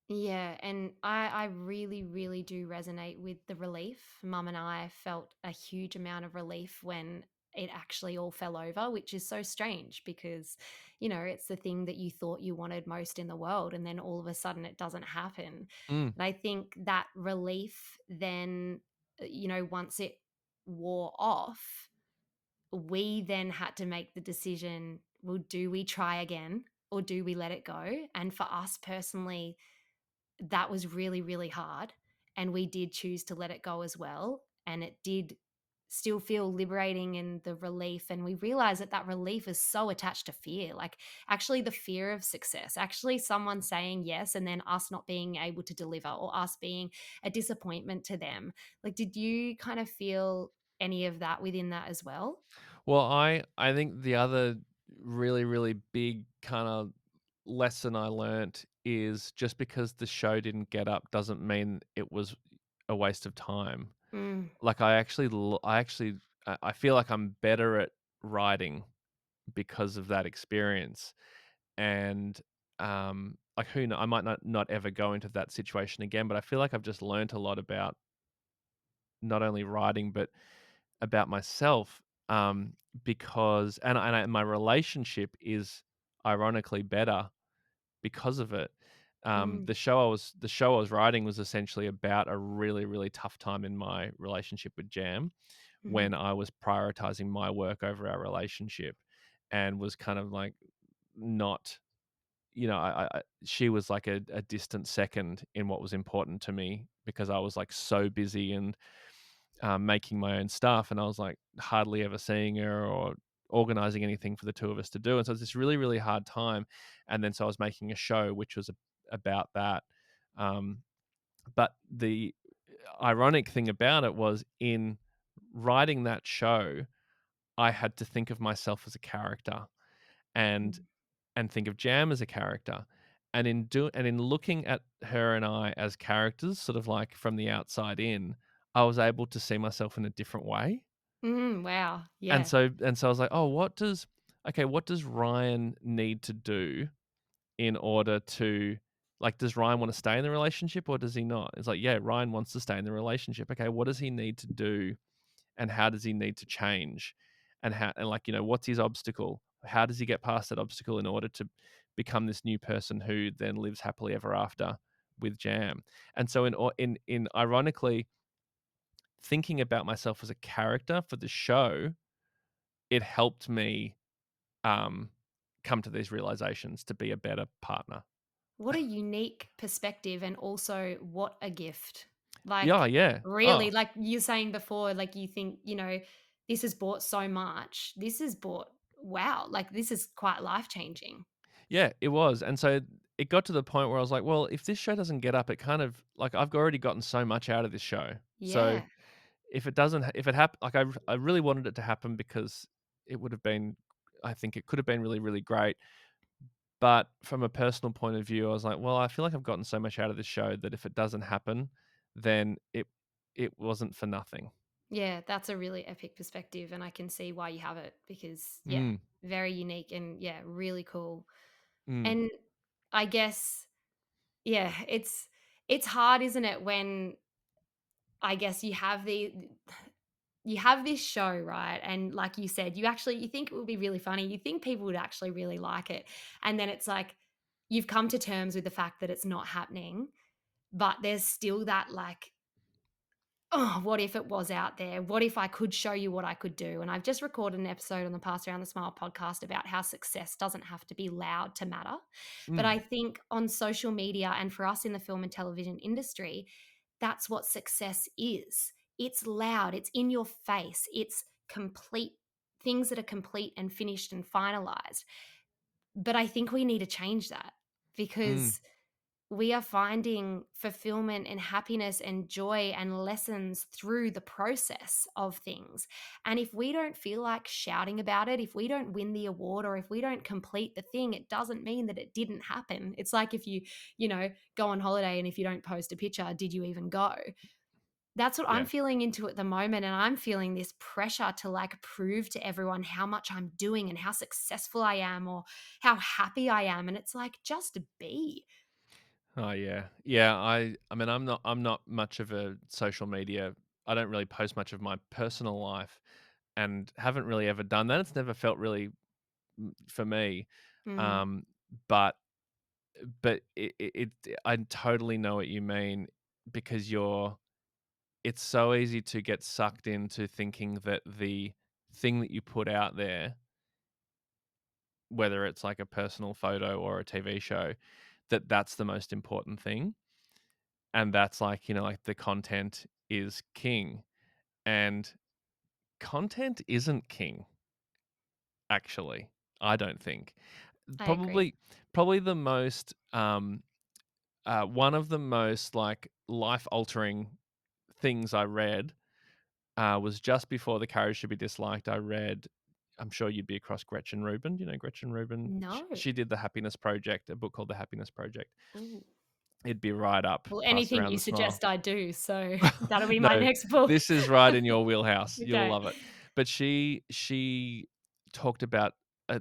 Yeah, and I really, really do resonate with the relief. Mum and I felt a huge amount of relief when it actually all fell over, which is so strange because, it's the thing that you thought you wanted most in the world, and then all of a sudden it doesn't happen. Mm, And I think that relief then, once it wore off, we then had to make the decision, well, do we try again? or do we let it go? And for us personally, that was really, really hard. And we did choose to let it go as well. And it did still feel liberating in the relief. And we realized that that relief is so attached to fear, like actually the fear of success, actually someone saying yes and then us not being able to deliver or us being a disappointment to them. Like, did you kind of feel any of that within that as well? Well, I think the other really, really big kinda lesson I learnt is just because the show didn't get up doesn't mean it was a waste of time. Mm, Like, I feel like I'm better at writing because of that experience, and, like, I might not ever go into that situation again, but I feel like I've just learnt a lot about not only writing, but about myself, because my relationship is ironically better because of it. mm, The show I was writing was essentially about a really, really tough time in my relationship with Jam when mhm, I was prioritizing my work over our relationship and was kind of like not, she was like a distant second in what was important to me because I was like so busy and making my own stuff, and I was like hardly ever seeing her or organizing anything for the two of us to do. And so it's this really, really hard time. And then so I was making a show which was about that. Um, but the ironic thing about it was in writing that show, I had to think of myself as a character and mm, think of Jam as a character. And in looking at her and I as characters, sort of like from the outside in, I was able to see myself in a different way. wow. And Yeah. so I was like, "Oh, what does Ryan need to do in order to like, does Ryan wanna stay in the relationship or does he not?" It's like, "Yeah, Ryan wants to stay in the relationship. Okay, what does he need to do and how does he need to change? And like, what's his obstacle? How does he get past that obstacle in order to become this new person who then lives happily ever after with Jam?" And so in ironically thinking about myself as a character for the show, it helped me um, come to these realizations to be a better partner. What a unique perspective and also what a gift. Yeah, Like, yeah. Oh, really, like you saying before, like you think, this has brought so much. This has brought, wow, like this is quite life changing. yeah, it was. And so it got to the point where I was like, well, if this show doesn't get up, it kind of like I've already gotten so much out of this show. So Yeah. if it doesn't, if it happen, like I really wanted it to happen because it would have been, I think it could have been really, really great. But from a personal point of view, I was like, well, I feel like I've gotten so much out of this show that if it doesn't happen, then it wasn't for nothing. Yeah. That's a really epic perspective. And I can see why you have it because, yeah, Mm, very unique and, yeah, really cool. mm, And I guess, yeah, it's hard, isn't it, when I guess you have this show, right? And like you said, you think it would be really funny. You think people would actually really like it. And then it's like you've come to terms with the fact that it's not happening, but there's still that like, oh, what if it was out there? What if I could show you what I could do? And I've just recorded an episode on the Pass Around the Smile podcast about how success doesn't have to be loud to matter. But I mm, think on social media and for us in the film and television industry, that's what success is. It's loud, it's in your face, it's complete things that are complete and finished and finalized. But I think we need to change that mm, because we are finding fulfillment and happiness and joy and lessons through the process of things. And if we don't feel like shouting about it, if we don't win the award or if we don't complete the thing, it doesn't mean that it didn't happen. It's like if you go on holiday and if you don't post a picture, did you even go? That's what I'm yeah. feeling into at the moment. And I'm feeling this pressure to like prove to everyone how much I'm doing and how successful I am or how happy I am. And it's like, just be. Oh yeah. Yeah, I mean I'm not much of a social media. I don't really post much of my personal life and haven't really ever done that. It's never felt really for me. Mm. Um but I totally know what you mean because it's so easy to get sucked into thinking that the thing that you put out there whether it's like a personal photo or a TV show, that's the most important thing. And that's like, like the content is king. And content isn't king, actually. I don't think. I agree. Probably probably the most one of the most like life altering things I read was just before The Courage to Be Disliked. I read, I'm sure you'd be across Gretchen Rubin. Do you know Gretchen Rubin? No. She did The Happiness Project, a book called The Happiness Project. Ooh. It'd be right up, Well, pass anything around you the smile. suggest I do, so that'll be my No, next book. this is right in your wheelhouse. You'll Okay. love it. But she talked about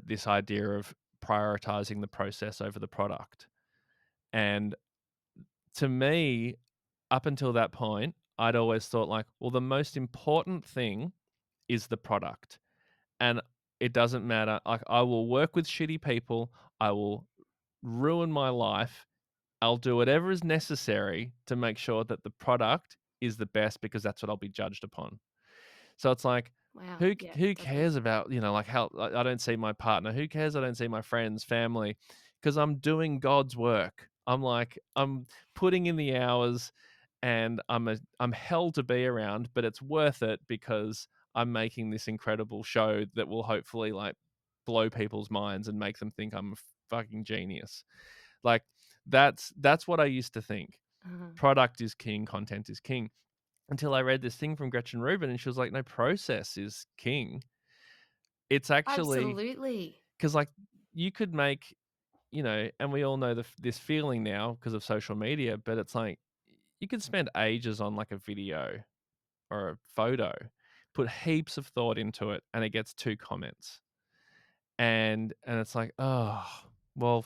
this idea of prioritizing the process over the product. And to me, up until that point, I'd always thought like, well, the most important thing is the product. And it doesn't matter. Like, I will work with shitty people. I will ruin my life. I'll do whatever is necessary to make sure that the product is the best because that's what I'll be judged upon. So it's like, Wow. who Yeah, who does make cares sense. about, like how I don't see my partner? Who cares I don't see my friends, family? Because I'm doing God's work. I'm putting in the hours and I'm hell to be around, but it's worth it because I'm making this incredible show that will hopefully like blow people's minds and make them think I'm a fucking genius. Like that's what I used to think. Uh-huh. Product is king, content is king. Until I read this thing from Gretchen Rubin and she was like, no, process is king. It's actually Absolutely. because like you could make, and we all know this feeling now because of social media, but it's like you could spend ages on like a video or a photo, put heaps of thought into it, and it gets 2 comments. And it's like, "Oh, well,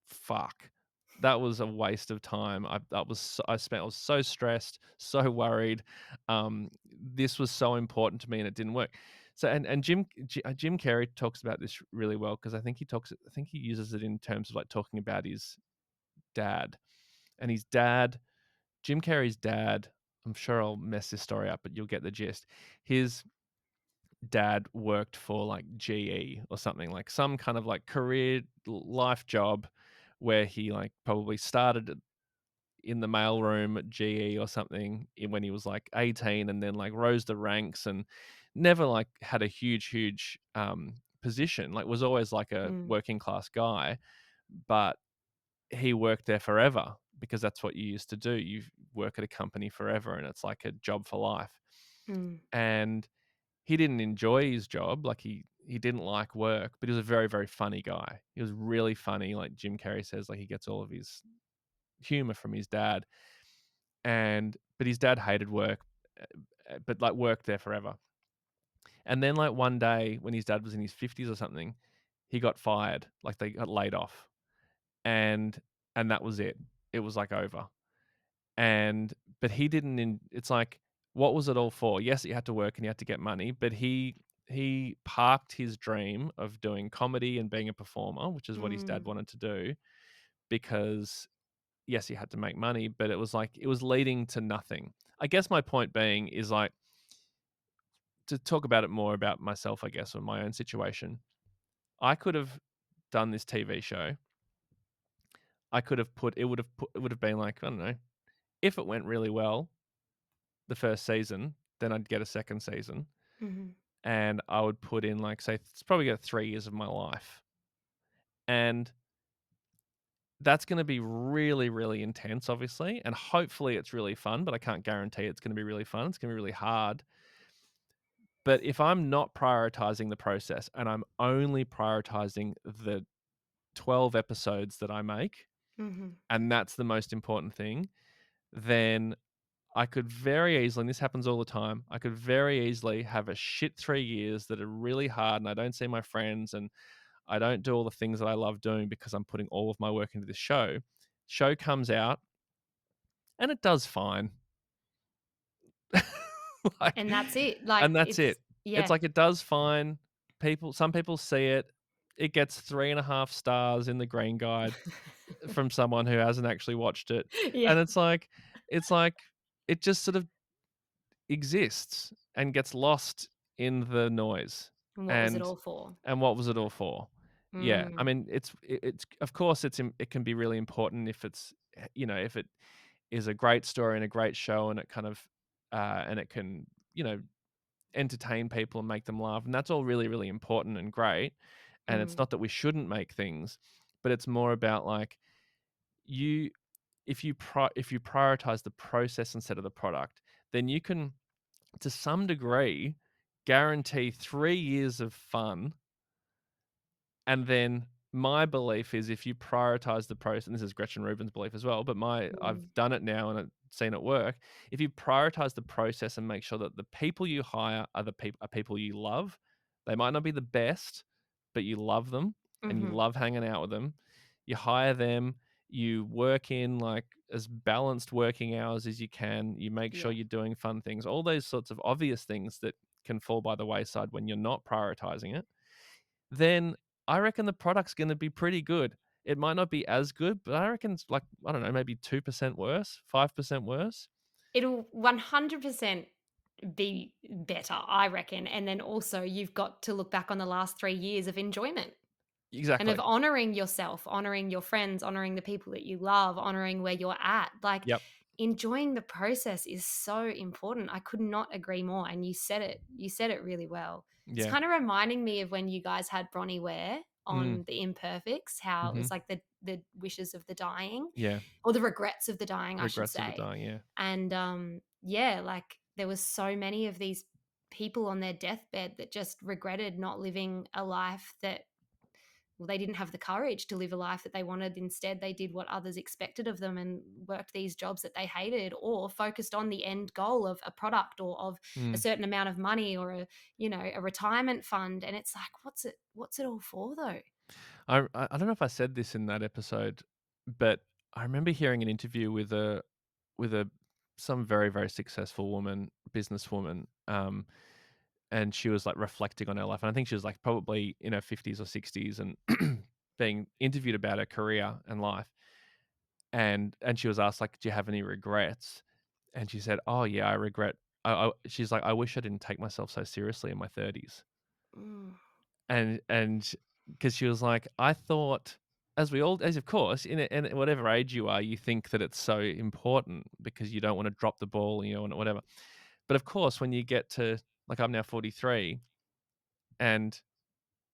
fuck. That was a waste of time." I was so stressed, so worried. This was so important to me, and it didn't work. So and Jim Carrey talks about this really well because I think he uses it in terms of, like, talking about his dad. And his dad Jim Carrey's dad, I'm sure I'll mess this story up, but you'll get the gist. His dad worked for like GE or something, like some kind of like career life job where he like probably started in the mailroom at GE or something when he was like 18 and then like rose the ranks and never like had a huge position, like was always like a Mm, working class guy, but he worked there forever because that's what you used to do. You work at a company forever and it's like a job for life. mm, And he didn't enjoy his job, like, he didn't like work, but he was a very, very funny guy. He was really funny, like Jim Carrey says, like, he gets all of his humor from his dad, but his dad hated work, but, like, worked there forever. And then, like, one day when his dad was in his 50s or something, he got fired, like, they got laid off, and and that was it. It was, like, over. And but he didn't it's like, what was it all for? Yes, he had to work and he had to get money, but he parked his dream of doing comedy and being a performer, which is what his dad mm. wanted to do, because yes, he had to make money, but it was like it was leading to nothing. I guess my point being is like to talk about it more about myself, I guess, or my own situation. I could have done this TV show. I could have put it would have been like, I don't know, if it went really well, the first season, then I'd get a second season, Mhm. and I would put in, like, say, it's probably got 3 years of my life, and that's gonna be really, really intense, obviously, and hopefully it's really fun, but I can't guarantee it's gonna be really fun, it's gonna be really hard, but if I'm not prioritizing the process and I'm only prioritizing the 12 episodes that I make, Mhm. and that's the most important thing, then I could very easily, and this happens all the time, I could very easily have a shit 3 years that are really hard and I don't see my friends and I don't do all the things that I love doing because I'm putting all of my work into this show. Show comes out and it does fine. Like, And that's it. Like, and that's it's it. It's yeah. like it does fine. Some people see it. It gets 3.5 stars in the Green Guide from someone who hasn't actually watched it. Yeah. And it's like it just sort of exists and gets lost in the noise. And what was it And all for? what was it all for? Yeah, I Mm, mean, it's of course, it can be really important if it's, if it is a great story and a great show and it kind of, and it can, you know, entertain people and make them laugh, and that's all really, really important and great, and it's mm, not that we shouldn't make things, but it's more about, like, you if you prioritize the process instead of the product, then you can, to some degree, guarantee 3 years of fun. And then my belief is if you prioritize the process, and this is Gretchen Rubin's belief as well, but I've mm, done it now and I've seen it work. If you prioritize the process and make sure that the people you hire are are people you love, they might not be the best, but you love them and you mhm. love hanging out with them. You hire them, you work in like as balanced working hours as you can, you make sure Yeah. you're doing fun things, all those sorts of obvious things that can fall by the wayside when you're not prioritizing it, then I reckon the product's gonna be pretty good. It might not be as good, but I reckon it's like, I don't know, maybe 2% worse, 5% worse. It'll 100% be better, I reckon, and then also you've got to look back on the last 3 years of enjoyment. And of Exactly. honoring yourself, honoring your friends, honoring the people that you love, honoring where you're at. Like, Yep. enjoying the process is so important. I could not agree more. And you said it. You said it really well. It's Yeah. kind of reminding me of when you guys had Bronnie Ware Mm. on the Imperfects, how it was Mhm. like the wishes of the dying, Yeah. or the regrets of the dying, I should Regrets of the say. dying, yeah. And yeah, like there was so many of these people on their deathbed that just regretted not living a life that, well, they didn't have the courage to live a life that they wanted. Instead, they did what others expected of them and worked these jobs that they hated, or focused on the end goal of a product or of a Mm. certain amount of money or a retirement fund. And it's like, what's it all for though? I don't know if I said this in that episode, but I remember hearing an interview with a some very, very successful woman, businesswoman, and she was, like, reflecting on her life, and I think she was, like, probably in her 50s or 60s and being interviewed about her career and life. And she was asked, like, "Do you have any regrets?" And she said, "Oh, yeah, I regret." She's like, "I wish I didn't take myself so seriously in my 30s." Mm, And because she was like, "I thought," as of course, in whatever age you are, you think that it's so important because you don't wanna drop the ball, and whatever. But, of course, when you get to, like, I'm now 43, and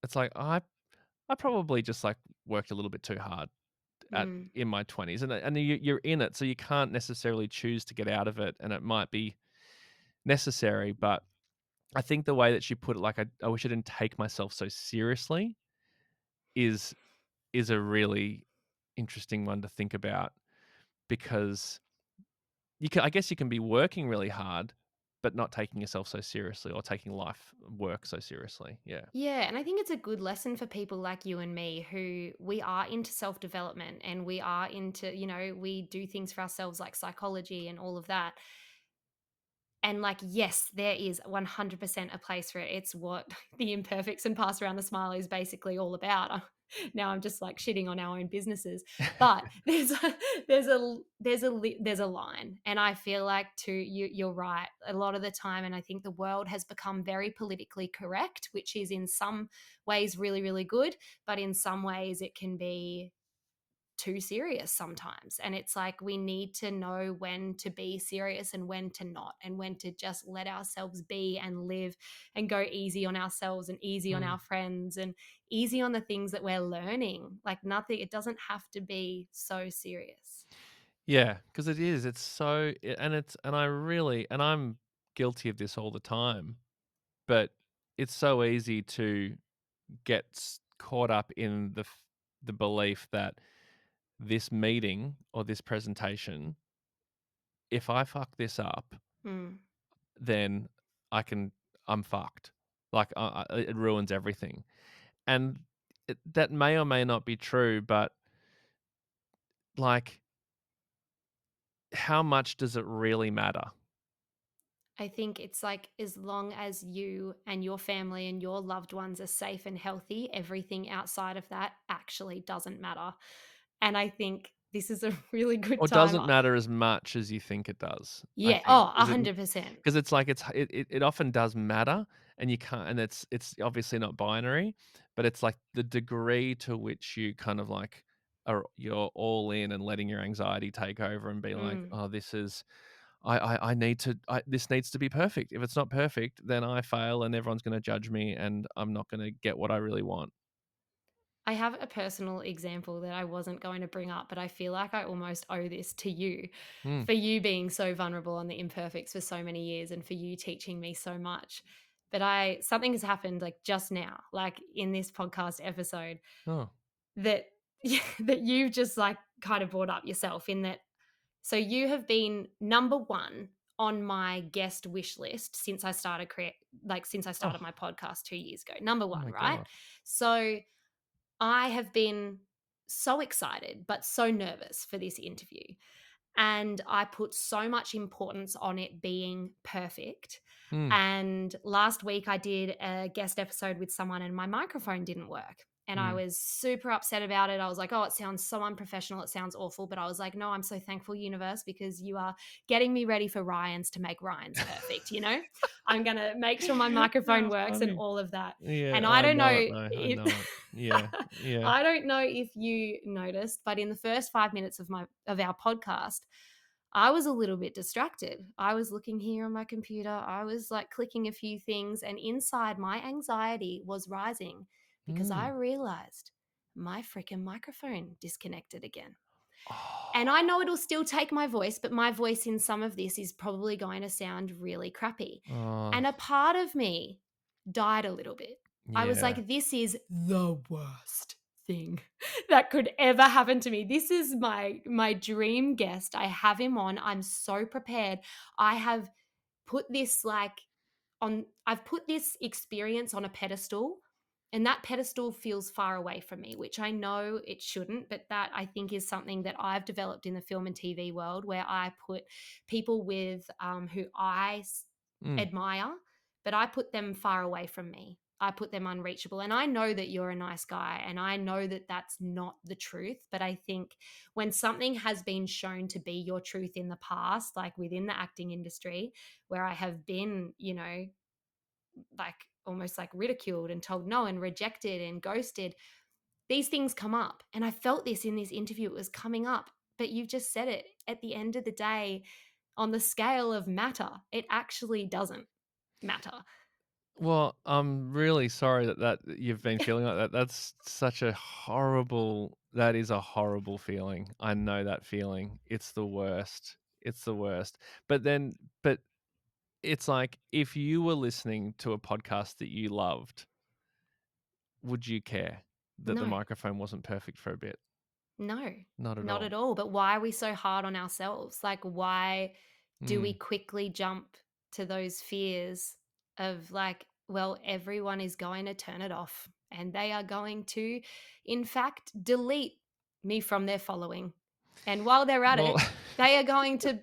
it's like, I probably just, like, worked a little bit too hard at mm. in my 20s, and you're in it, so you can't necessarily choose to get out of it, and it might be necessary, but I think the way that she put it, like, I wish I didn't take myself so seriously is is a really interesting one to think about because I guess you can be working really hard, but not taking yourself so seriously or taking work so seriously. Yeah. Yeah, and I think it's a good lesson for people like you and me who we are into self development and we are into, we do things for ourselves like psychology and all of that. And like, yes, there is 100% a place for it. It's what the imperfects and pass around the smile is basically all about. Now I'm just like shitting on our own businesses, but there's a line, and I feel like too you're right a lot of the time, and I think the world has become very politically correct, which is in some ways really really good, but in some ways it can be too serious sometimes. And it's like we need to know when to be serious and when to not, and when to just let ourselves be and live and go easy on ourselves and easy on Mm. our friends and easy on the things that we're learning. Like nothing, it doesn't have to be so serious. Yeah, because it is. It's so, and I really, and I'm guilty of this all the time, but it's so easy to get caught up in the belief that this meeting or this presentation, if I fuck this up, Mm. then I can I'm fucked. Like, it ruins everything. And that may or may not be true, but, like, how much does it really matter? I think it's like as long as you and your family and your loved ones are safe and healthy, everything outside of that actually doesn't matter. And I think this is a really good Or time. doesn't matter as much as you think it does, I Yeah. think. Oh, 100%. 'Cause it's like it often does matter, and you can't, and it's obviously not binary, but it's like the degree to which you kind of like you're all in and letting your anxiety take over and be like, Mm. "Oh, this is I need to this needs to be perfect. If it's not perfect, then I fail and everyone's gonna judge me and I'm not gonna get what I really want." I have a personal example that I wasn't going to bring up, but I feel like I almost owe this to you Mm. for you being so vulnerable on the imperfects for so many years and for you teaching me so much. But something has happened like just now, like in this podcast episode Oh. that that you've just like kind of brought up yourself in that. So you have been number one on my guest wish list since I started since I started Oh, my podcast 2 years ago. Number oh one, my right? god. So I have been so excited, but so nervous for this interview. And I put so much importance on it being perfect. Mm, And last week I did a guest episode with someone and my microphone didn't work. And I mm. was super upset about it. I was like, oh, it sounds so unprofessional. It sounds awful. But I was like, no, I'm so thankful, universe, because you are getting me ready for Ryan's to make Ryan's perfect. I'm going to make sure my microphone How works and funny. all of that. Yeah, And I I don't know know it though, I if know it. Yeah, yeah. I don't know if you noticed, but in the first 5 minutes of our podcast, I was a little bit distracted. I was looking here on my computer. I was like clicking a few things, and inside my anxiety was rising because I Mm. realized my freaking microphone disconnected again. And I know Oh. it'll still take my voice, but my voice in some of this is probably going to sound really crappy. Oh, And a part of me died a little bit. I was yeah. like, this is the worst thing that could ever happen to me. This is my dream guest. I have him on. I'm so prepared. I have put this like I've put this experience on a pedestal, and that pedestal feels far away from me, which I know it shouldn't, but that I think is something that I've developed in the film and TV world, where I put people with who Mm. admire, but I put them far away from me. I put them unreachable. And I know that you're a nice guy, and I know that that's not the truth. But I think when something has been shown to be your truth in the past, like within the acting industry, where I have been, like almost like ridiculed and told no and rejected and ghosted, these things come up. And I felt this in this interview. It was coming up. But you've just said it. At the end of the day, on the scale of matter, it actually doesn't matter. Well, I'm really sorry that you've been feeling like that. That's such a horrible that is a horrible feeling. I know that feeling. It's the worst. It's the worst. But it's like if you were listening to a podcast that you loved, would you care that the No, microphone wasn't perfect for a bit? no, Not at not all. at all. But why are we so hard on ourselves? Like, why do we Mm. quickly jump to those fears of like, well, everyone is going to turn it off and they are going to, in fact, delete me from their following. And while they're at Well, it, they are going to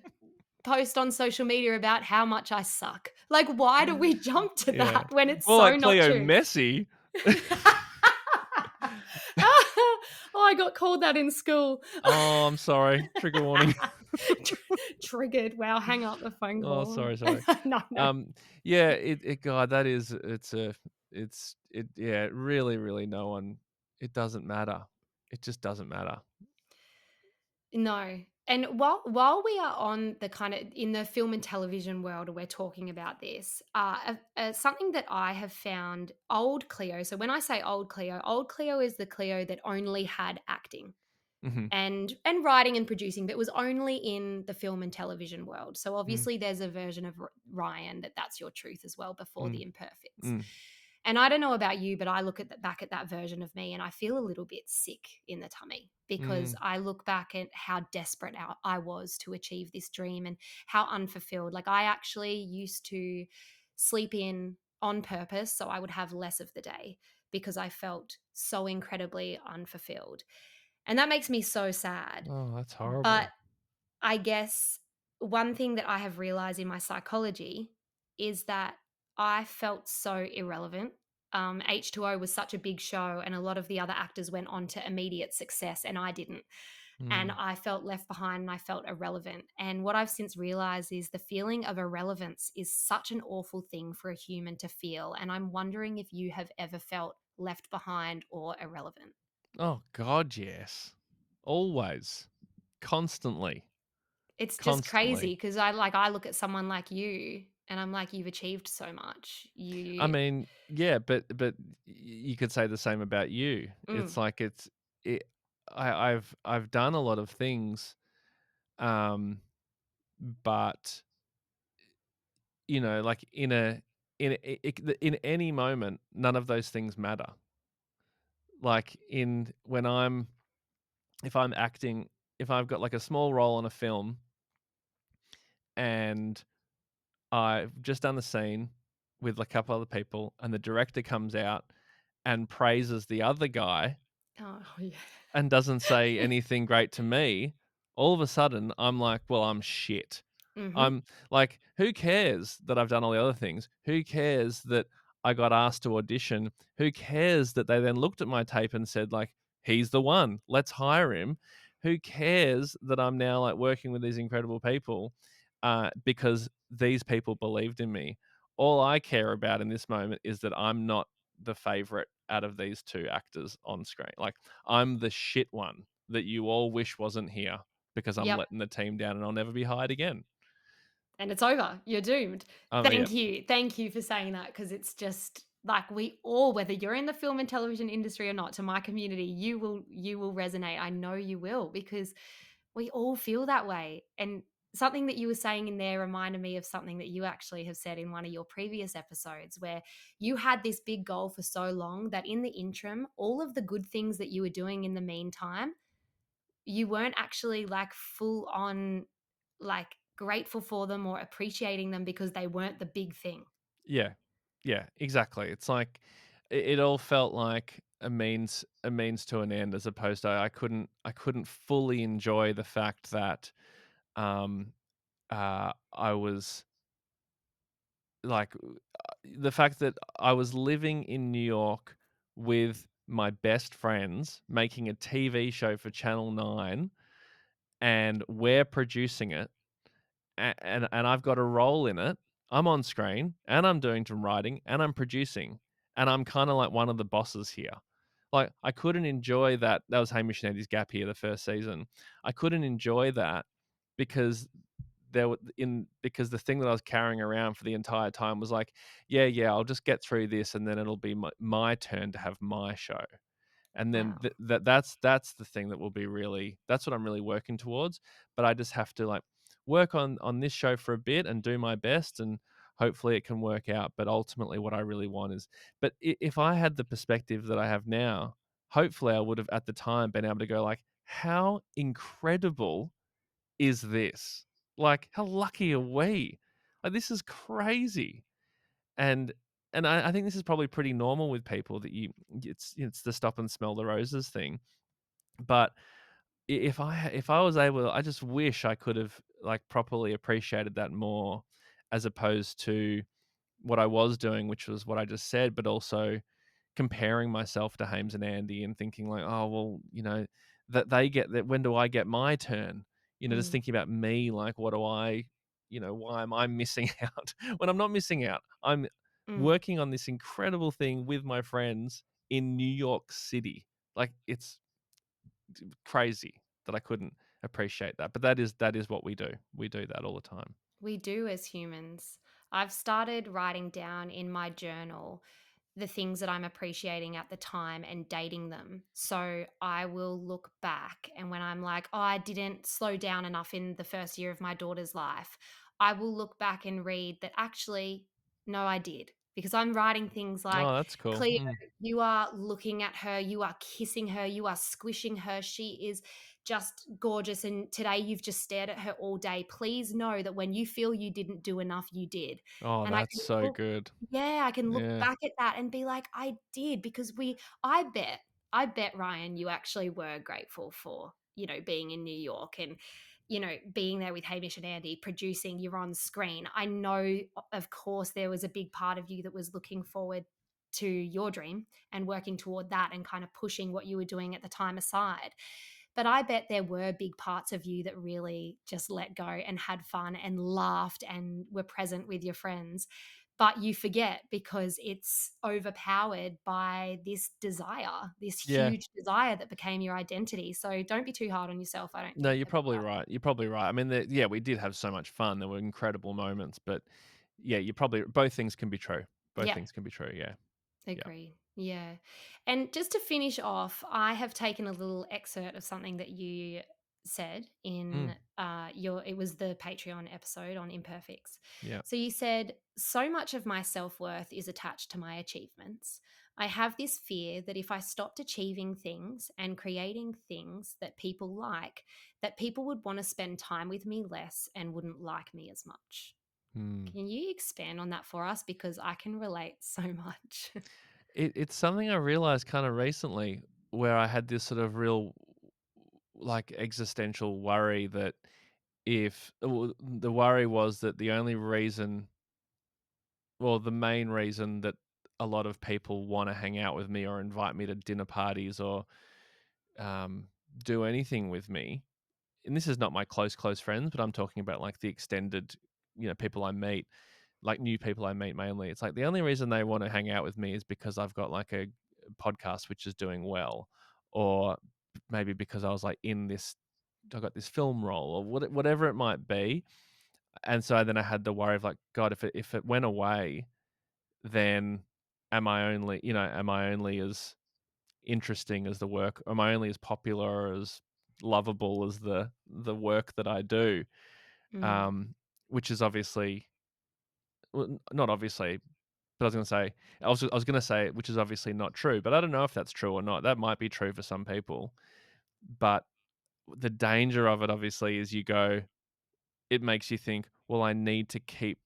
post on social media about how much I suck. Like, why do we jump to yeah. that when it's More so like not Cleo true? Messy. Oh, I got called that in school. Oh, I'm sorry. Trigger warning. Tr- Triggered. Wow, hang up the phone Oh, call. sorry, sorry. No, no. Yeah, God, that is, yeah, really, really no one, it doesn't matter. It just doesn't matter. No. And while we are on the kind of in the film and television world, we're talking about this. Something that I have found old Cleo. So when I say old Cleo is the Cleo that only had acting Mhm. and writing and producing, but was only in the film and television world. So Mm, obviously there's a version of Ryan that's your truth as well before mm, the imperfects. mm, And I don't know about you, but I look back at that version of me and I feel a little bit sick in the tummy because mm. I look back at how desperate I was to achieve this dream and how unfulfilled. Like I actually used to sleep in on purpose so I would have less of the day because I felt so incredibly unfulfilled. And that makes me so sad. Oh, that's But horrible. I guess one thing that I have realized in my psychology is that I felt so irrelevant. H2O was such a big show, and a lot of the other actors went on to immediate success, and I didn't. and Mm. I felt left behind and I felt irrelevant. And what I've since realized is the feeling of irrelevance is such an awful thing for a human to feel. And I'm wondering if you have ever felt left behind or irrelevant. Oh god, yes. Always. Constantly. It's just crazy Constantly. because I look at someone like you and I'm like, you've achieved so much. I You mean, yeah, but you could say the same about you. It's mm, like it I've done a lot of things, um, but, like in any moment, none of those things matter. Like, in when I'm if I'm acting if I've got, like, a small role on a film and I've just done the scene with a couple other people, and the director comes out and praises the other guy oh yeah. and doesn't say anything great to me, all of a sudden, I'm like, "Well, I'm shit." Mhm. I'm like, who cares that I've done all the other things? Who cares that I got asked to audition? Who cares that they then looked at my tape and said, like, he's the one, let's hire him? Who cares that I'm now like working with these incredible people because these people believed in me? All I care about in this moment is that I'm not the favorite out of these two actors on screen. Like, I'm the shit one that you all wish wasn't here because I'm Yep. letting the team down and I'll never be hired again. And it's over. You're doomed. Yeah. Thank you. Thank you for saying that because it's just like we all, whether you're in the film and television industry or not, to my community, you will resonate. I know you will because we all feel that way. And something that you were saying in there reminded me of something that you actually have said in one of your previous episodes where you had this big goal for so long that in the interim, all of the good things that you were doing in the meantime you weren't actually like full on like grateful for them or appreciating them because they weren't the big thing. Yeah. Yeah, exactly. It's like it all felt like a means to an end as opposed to I couldn't fully enjoy the fact that um I was like the fact that I was living in New York with my best friends making a TV show for Channel 9 and we're producing it and I've got a role in it. I'm on screen and I'm doing some writing and I'm producing and I'm kind of like one of the bosses here. Like I couldn't enjoy that. That was Hamish and Andy's gap year, the first season. I couldn't enjoy that because because the thing that I was carrying around for the entire time was like, yeah, I'll just get through this and then it'll be my turn to have my show. And then Wow. that's the thing that will be really that's what I'm really working towards. But I just have to like work on this show for a bit and do my best, and hopefully it can work out. But ultimately, what I really want is, but if I had the perspective that I have now, hopefully I would have at the time been able to go like, how incredible is this? Like, how lucky are we? Like, this is crazy. And I think this is probably pretty normal with people that it's the stop and smell the roses thing. But if I was able, I just wish I could have like properly appreciated that more, as opposed to what I was doing, which was what I just said, but also comparing myself to Hames and Andy and thinking like, oh well, that they get that. When do I get my turn? Just Mm, thinking about me, like, what do I, why am I missing out when I'm not missing out? I'm mm. working on this incredible thing with my friends in New York City. Like, it's crazy that I couldn't appreciate that. But that is what we do. We do that all the time. We do as humans. I've started writing down in my journal the things that I'm appreciating at the time and dating them. So I will look back and when I'm like, oh, I didn't slow down enough in the first year of my daughter's life, I will look back and read that actually, no, I did. Because I'm writing things like, Oh, that's cool. Cleo, Mm. you are looking at her, you are kissing her, you are squishing her. She is just gorgeous. And today you've just stared at her all day. Please know that when you feel you didn't do enough, you did. Oh, And I that's can so look good. yeah, I can look Yeah. back at that and be like, I did because I bet, I bet Ryan, you actually were grateful for, being in New York and, being there with Hamish and Andy, producing, you're on screen. I know, of course, there was a big part of you that was looking forward to your dream and working toward that and kind of pushing what you were doing at the time aside. But I bet there were big parts of you that really just let go and had fun and laughed and were present with your friends. But you forget because it's overpowered by this desire, this Yeah. huge desire that became your identity. So don't be too hard on yourself, I don't No, think, you're about probably that. right. You're probably right. I mean, yeah, we did have so much fun. There were incredible moments, but yeah, you probably both things can be true. Both Yeah. things can be true. Yeah. Yeah. Agree. Yeah. And just to finish off, I have taken a little excerpt of something that you said Mm, in your it was the Patreon episode on imperfects. yeah. So you said, so much of my self-worth is attached to my achievements. I have this fear that if I stopped achieving things and creating things that people like, that people would want to spend time with me less and wouldn't like me as much. Mm. Can you expand on that for us? Because I can relate so much. It's something I realized kind of recently where I had this sort of real like existential worry that the worry was that the only reason, well, the main reason that a lot of people want to hang out with me or invite me to dinner parties or um, do anything with me, and this is not my close friends, but I'm talking about like the extended, people I meet, like new people I meet mainly. It's like the only reason they want to hang out with me is because I've got like a podcast which is doing well, or maybe because I was like I got this film role or whatever it might be. And so then I had the worry of like, God, if it went away, then am I only as interesting as the work? Am I only as popular or as lovable as the work that I do? Mm. Um, which is obviously, well, not obviously, but I was gonna say, which is obviously not true, but I don't know if that's true or not. That might be true for some people, but the danger of it obviously is it makes you think, well, I need to keep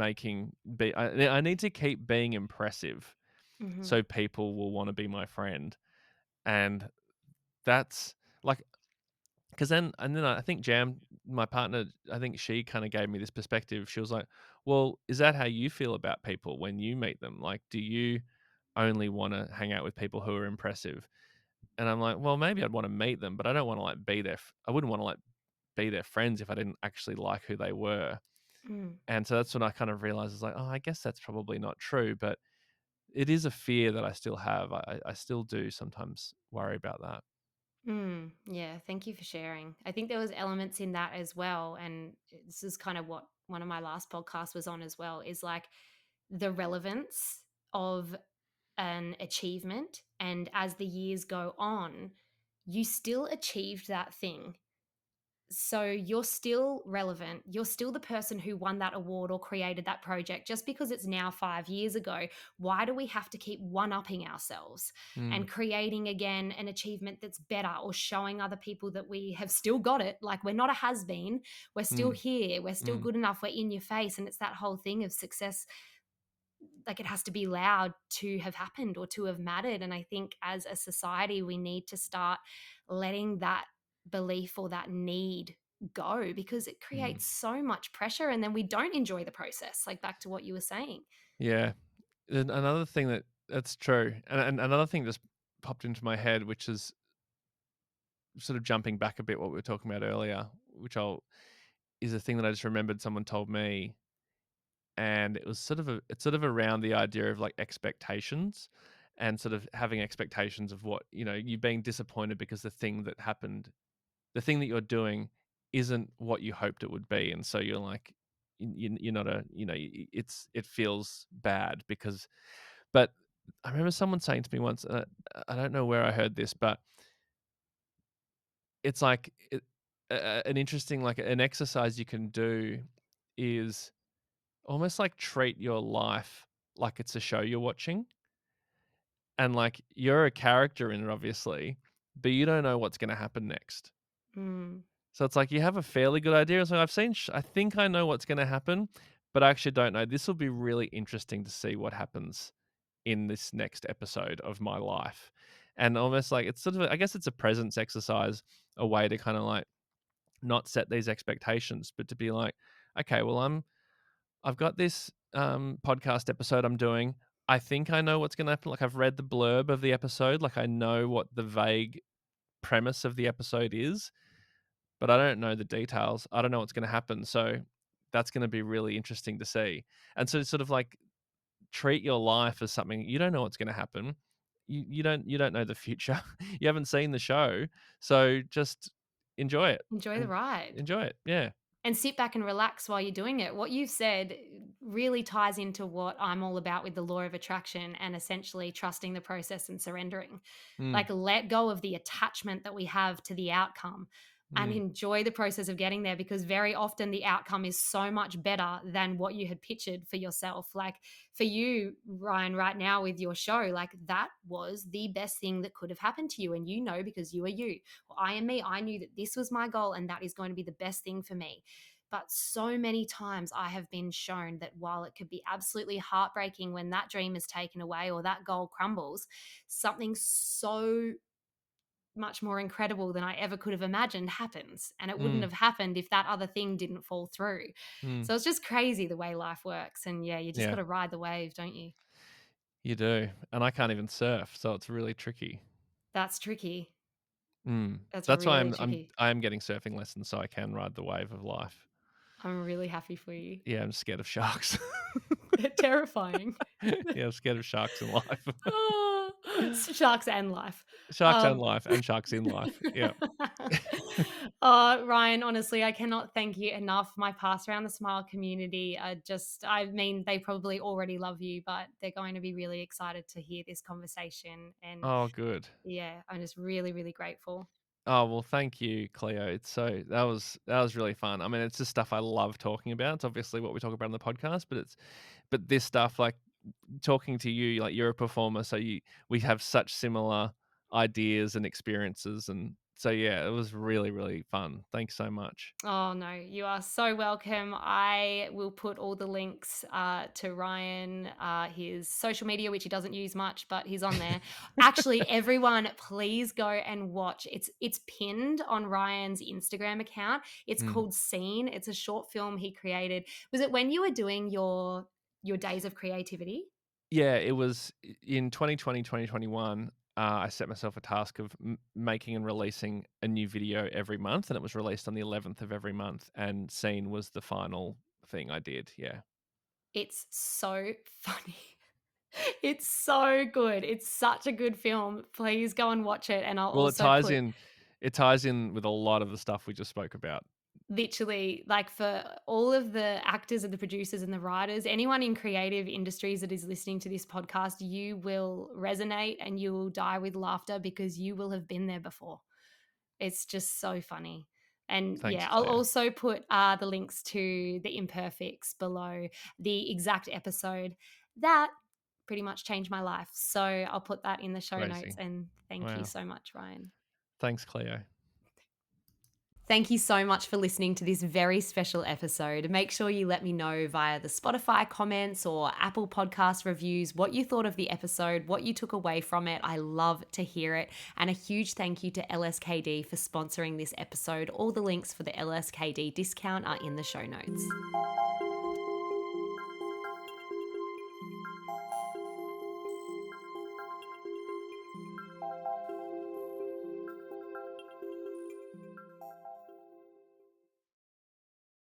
I need to keep being impressive Mhm. so people will want to be my friend. And that's like, because then I think Jam, my partner, I think she kind of gave me this perspective. She was like, "Well, is that how you feel about people when you meet them? Like, do you only want to hang out with people who are impressive?" And I'm like, "Well, maybe I'd want to meet them, but I don't want to like be I wouldn't want to like be their friends if I didn't actually like who they were." Mm. And so that's when I kind of realized, is like, oh, I guess that's probably not true, but it is a fear that I still have. I still do sometimes worry about that. Mm. Yeah, thank you for sharing. I think there was elements in that as well, and this is kind of what one of my last podcasts was on as well, is like the relevance of an achievement, and as the years go on, you still achieved that thing. So you're still relevant. You're still the person who won that award or created that project. Just because it's now 5 years ago, why do we have to keep one upping ourselves Mm, and creating again an achievement that's better or showing other people that we have still got it? Like we're not a has been, we're still mm, here, we're still mm. good enough, we're in your face. And it's that whole thing of success, like it has to be loud to have happened or to have mattered. And I think as a society, we need to start letting that belief or that need go because it Mm. creates so much pressure and then we don't enjoy the process. Like back to what you were saying. Yeah. And another thing that's true, and another thing just popped into my head, which is sort of jumping back a bit what we were talking about earlier, is a thing that I just remembered someone told me, and it's sort of around the idea of like expectations and sort of having expectations of what, you being disappointed because the thing that you're doing isn't what you hoped it would be, and so you're like, you're not a, it feels bad because, but I remember someone saying to me once, I don't know where I heard this, but it's like an interesting, like an exercise you can do is almost like treat your life like it's a show you're watching, and like you're a character in it, obviously, but you don't know what's going to happen next. Mm, So it's like you have a fairly good idea. So I think I know what's going to happen, but I actually don't know. This will be really interesting to see what happens in this next episode of my life. And almost like it's sort of, I guess it's a presence exercise, a way to kind of like not set these expectations, but to be like, okay, well, I've got this podcast episode I'm doing. I think I know what's going to happen. Like I've read the blurb of the episode. Like I know what the vague premise of the episode is, but I don't know the details. I don't know what's gonna happen, so that's gonna be really interesting to see. And so sort of like treat your life as something you don't know what's gonna happen. You don't know the future. You haven't seen the show, so just enjoy it Enjoy the and ride. enjoy it. Yeah. And sit back and relax while you're doing it. What you've said really ties into what I'm all about with the law of attraction and essentially trusting the process and surrendering. Mm, Like, let go of the attachment that we have to the outcome and mm, enjoy the process of getting there, because very often the outcome is so much better than what you had pictured for yourself. Like for you, Ryan, right now with your show, like that was the best thing that could have happened to you. And you know, because you are you. Well, I am me. I knew that this was my goal and that is going to be the best thing for me. But so many times I have been shown that while it could be absolutely heartbreaking when that dream is taken away or that goal crumbles, something so much more incredible than I ever could have imagined happens. And it wouldn't mm, have happened if that other thing didn't fall through. mm. So it's just crazy the way life works. And yeah, you just got Yeah, to ride the wave, don't you? you do, and I can't even surf, so it's really tricky. That's tricky. Mm. That's That's why really tricky. I am getting surfing lessons so I can ride the wave of life. I'm really happy for you. Yeah, I'm scared of sharks. They're terrifying. Yeah, I'm scared of sharks in life. Oh, sharks and life. Sharks and Um, life and sharks in life. Yeah. oh, Ryan, honestly, I cannot thank you enough. My Pass Around the Smile community are just, I mean, they probably already love you, but they're going to be really excited to hear this conversation. And Oh, good. yeah, I'm just really, really grateful. Oh, well, thank you, Cleo. That was really fun. I mean, it's just stuff I love talking about. It's obviously what we talk about on the podcast, but this stuff, like talking to you, like you're a performer, so we have such similar ideas and experiences, and so yeah, it was really, really fun. Thanks so much. Oh, no, you are so welcome. I will put all the links to Ryan, his social media, which he doesn't use much, but he's on there. Actually, everyone, please go and watch. It's pinned on Ryan's Instagram account. It's Mm. called Scene. It's a short film he created. Was it when you were doing your days of creativity? Yeah, it was in 2020, 2021. I set myself a task of making and releasing a new video every month, and it was released on the 11th of every month. And Scene was the final thing I did. Yeah. It's so funny. It's so good. It's such a good film. Please go and watch it. And I'll Well, it also ties put in. It ties in with a lot of the stuff we just spoke about. literally, like, for all of the actors and the producers and the writers, anyone in creative industries that is listening to this podcast, you will resonate and you will die with laughter because you will have been there before. It's just so funny. And Thanks, yeah, I'll Cleo. also put the links to the imperfects below the exact episode that pretty much changed my life. So I'll put that in the show notes. Crazy. And thank you Wow. so much, Ryan. Thanks, Cleo. Thank you so much for listening to this very special episode. Make sure you let me know via the Spotify comments or Apple Podcast reviews what you thought of the episode, what you took away from it. I love to hear it. And a huge thank you to LSKD for sponsoring this episode. All the links for the LSKD discount are in the show notes.